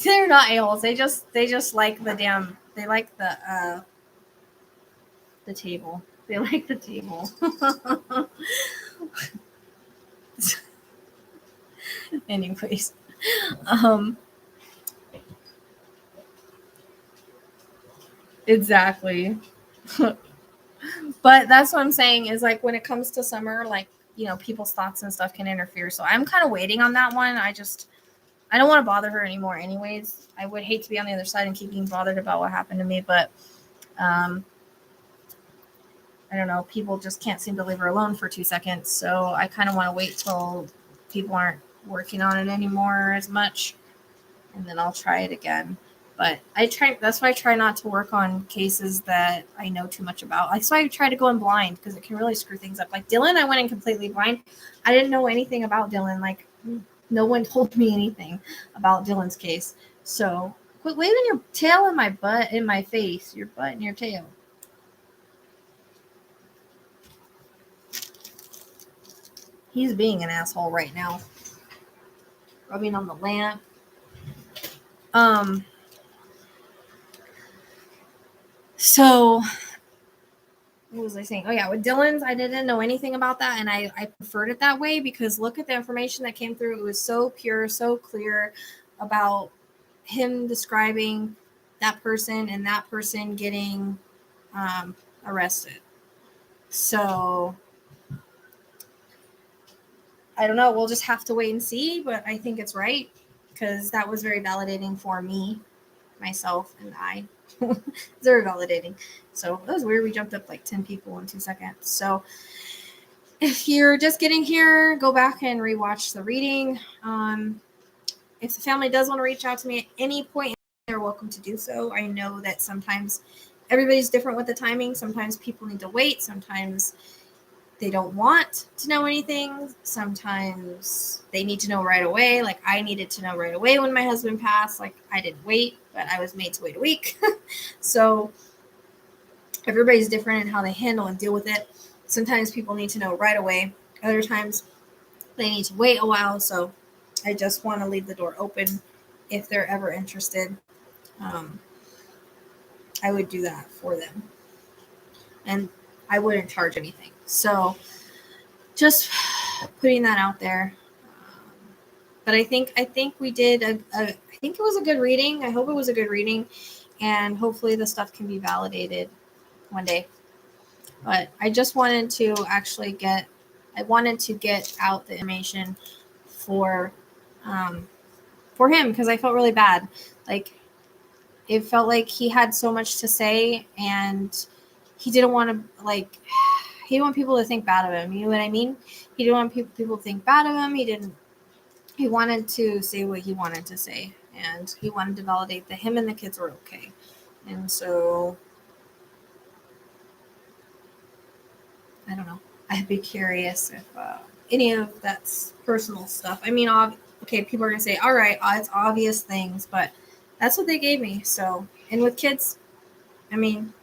They're not a-holes. They just like the damn. They like the table. They like the table. Anyways, exactly. But that's what I'm saying is like when it comes to Summer, like, people's thoughts and stuff can interfere. So I'm kind of waiting on that one. I don't want to bother her anymore anyways. I would hate to be on the other side and keep being bothered about what happened to me, but I don't know. People just can't seem to leave her alone for 2 seconds. So I kind of want to wait till people aren't working on it anymore as much, and then I'll try it again. But that's why I try not to work on cases that I know too much about. That's why I try to go in blind, because it can really screw things up. Like Dylan, I went in completely blind. I didn't know anything about Dylan. Like, no one told me anything about Dylan's case. So quit waving your tail in my butt, in my face, your butt and your tail. He's being an asshole right now. Rubbing on the lamp. So what was I saying? Oh yeah, with Dylan's, I didn't know anything about that, and I preferred it that way because look at the information that came through. It was so pure, so clear about him describing that person and that person getting arrested. So I don't know. We'll just have to wait and see, but I think it's right because that was very validating for me, myself, and I. It's very validating. So that was weird. We jumped up like 10 people in 2 seconds. So if you're just getting here, go back and rewatch the reading. If the family does want to reach out to me at any point, they're welcome to do so. I know that sometimes everybody's different with the timing. Sometimes people need to wait. Sometimes they don't want to know anything. Sometimes they need to know right away. Like I needed to know right away when my husband passed. Like I didn't wait, but I was made to wait a week. So everybody's different in how they handle and deal with it. Sometimes people need to know right away. Other times they need to wait a while. So I just want to leave the door open if they're ever interested. I would do that for them. And I wouldn't charge anything. So just putting that out there. But I think we did I think it was a good reading. I hope it was a good reading, and hopefully the stuff can be validated one day. But I just wanted to actually get out the information for him because I felt really bad. Like it felt like he had so much to say and he didn't want to he didn't want people to think bad of him. You know what I mean? He didn't want people to think bad of him. He wanted to say what he wanted to say, and he wanted to validate that him and the kids were okay. And so, I don't know. I'd be curious if any of that's personal stuff. I mean, okay, people are going to say, all right, it's obvious things, but that's what they gave me. So, and with kids, I mean,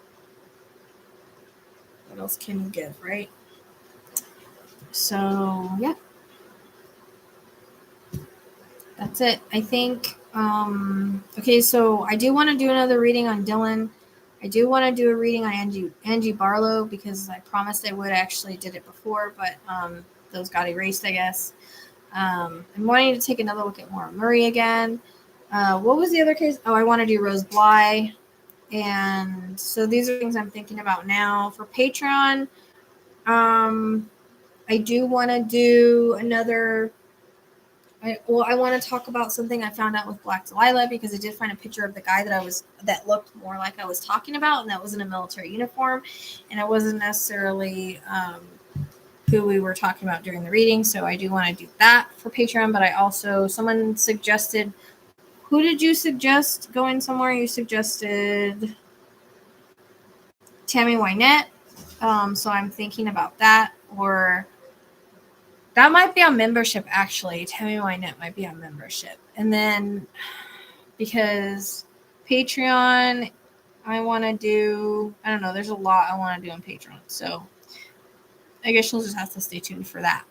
what else can you give, right? So, yeah. That's it. I think, okay, so I do want to do another reading on Dylan. I do want to do a reading on Angie Barlow because I promised I would. I actually did it before, but those got erased, I guess. I'm wanting to take another look at Maura Murray again. What was the other case? Oh, I want to do Rose Bly. And so these are things I'm thinking about now. For Pateron, I do want to do another... I want to talk about something I found out with Black Delilah because I did find a picture of the guy that looked more like I was talking about, and that was in a military uniform, and it wasn't necessarily who we were talking about during the reading. So I do want to do that for Patreon. But I also, someone suggested, who did you suggest going somewhere? You suggested Tammy Wynette. So I'm thinking about that, or that might be on membership, actually. Tammy Wynette might be on membership. And then because Patreon, I want to do, I don't know, there's a lot I want to do on Patreon. So I guess you'll just have to stay tuned for that.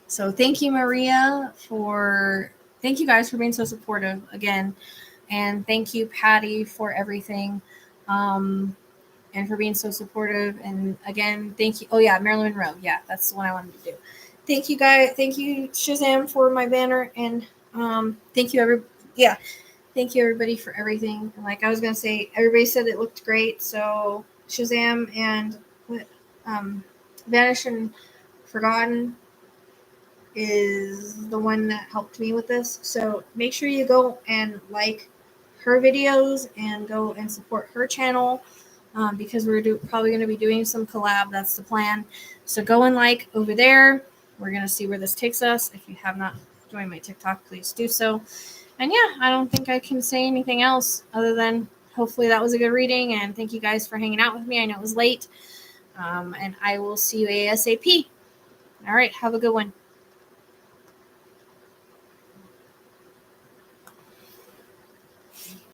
So thank you, Maria, thank you guys for being so supportive again. And thank you, Patty, for everything. And for being so supportive. And again, thank you. Oh yeah, Marilyn Monroe. Yeah, that's the one I wanted to do. Thank you, guys. Thank you, Shazam, for my banner. And thank you, thank you, everybody, for everything. And like I was gonna say, everybody said it looked great. So Shazam and Vanished and Forgotten is the one that helped me with this. So make sure you go and like her videos and go and support her channel. Because we're probably going to be doing some collab. That's the plan. So go and like over there. We're going to see where this takes us. If you have not joined my TikTok, please do so. And yeah, I don't think I can say anything else other than hopefully that was a good reading. And thank you guys for hanging out with me. I know it was late. And I will see you ASAP. All right. Have a good one.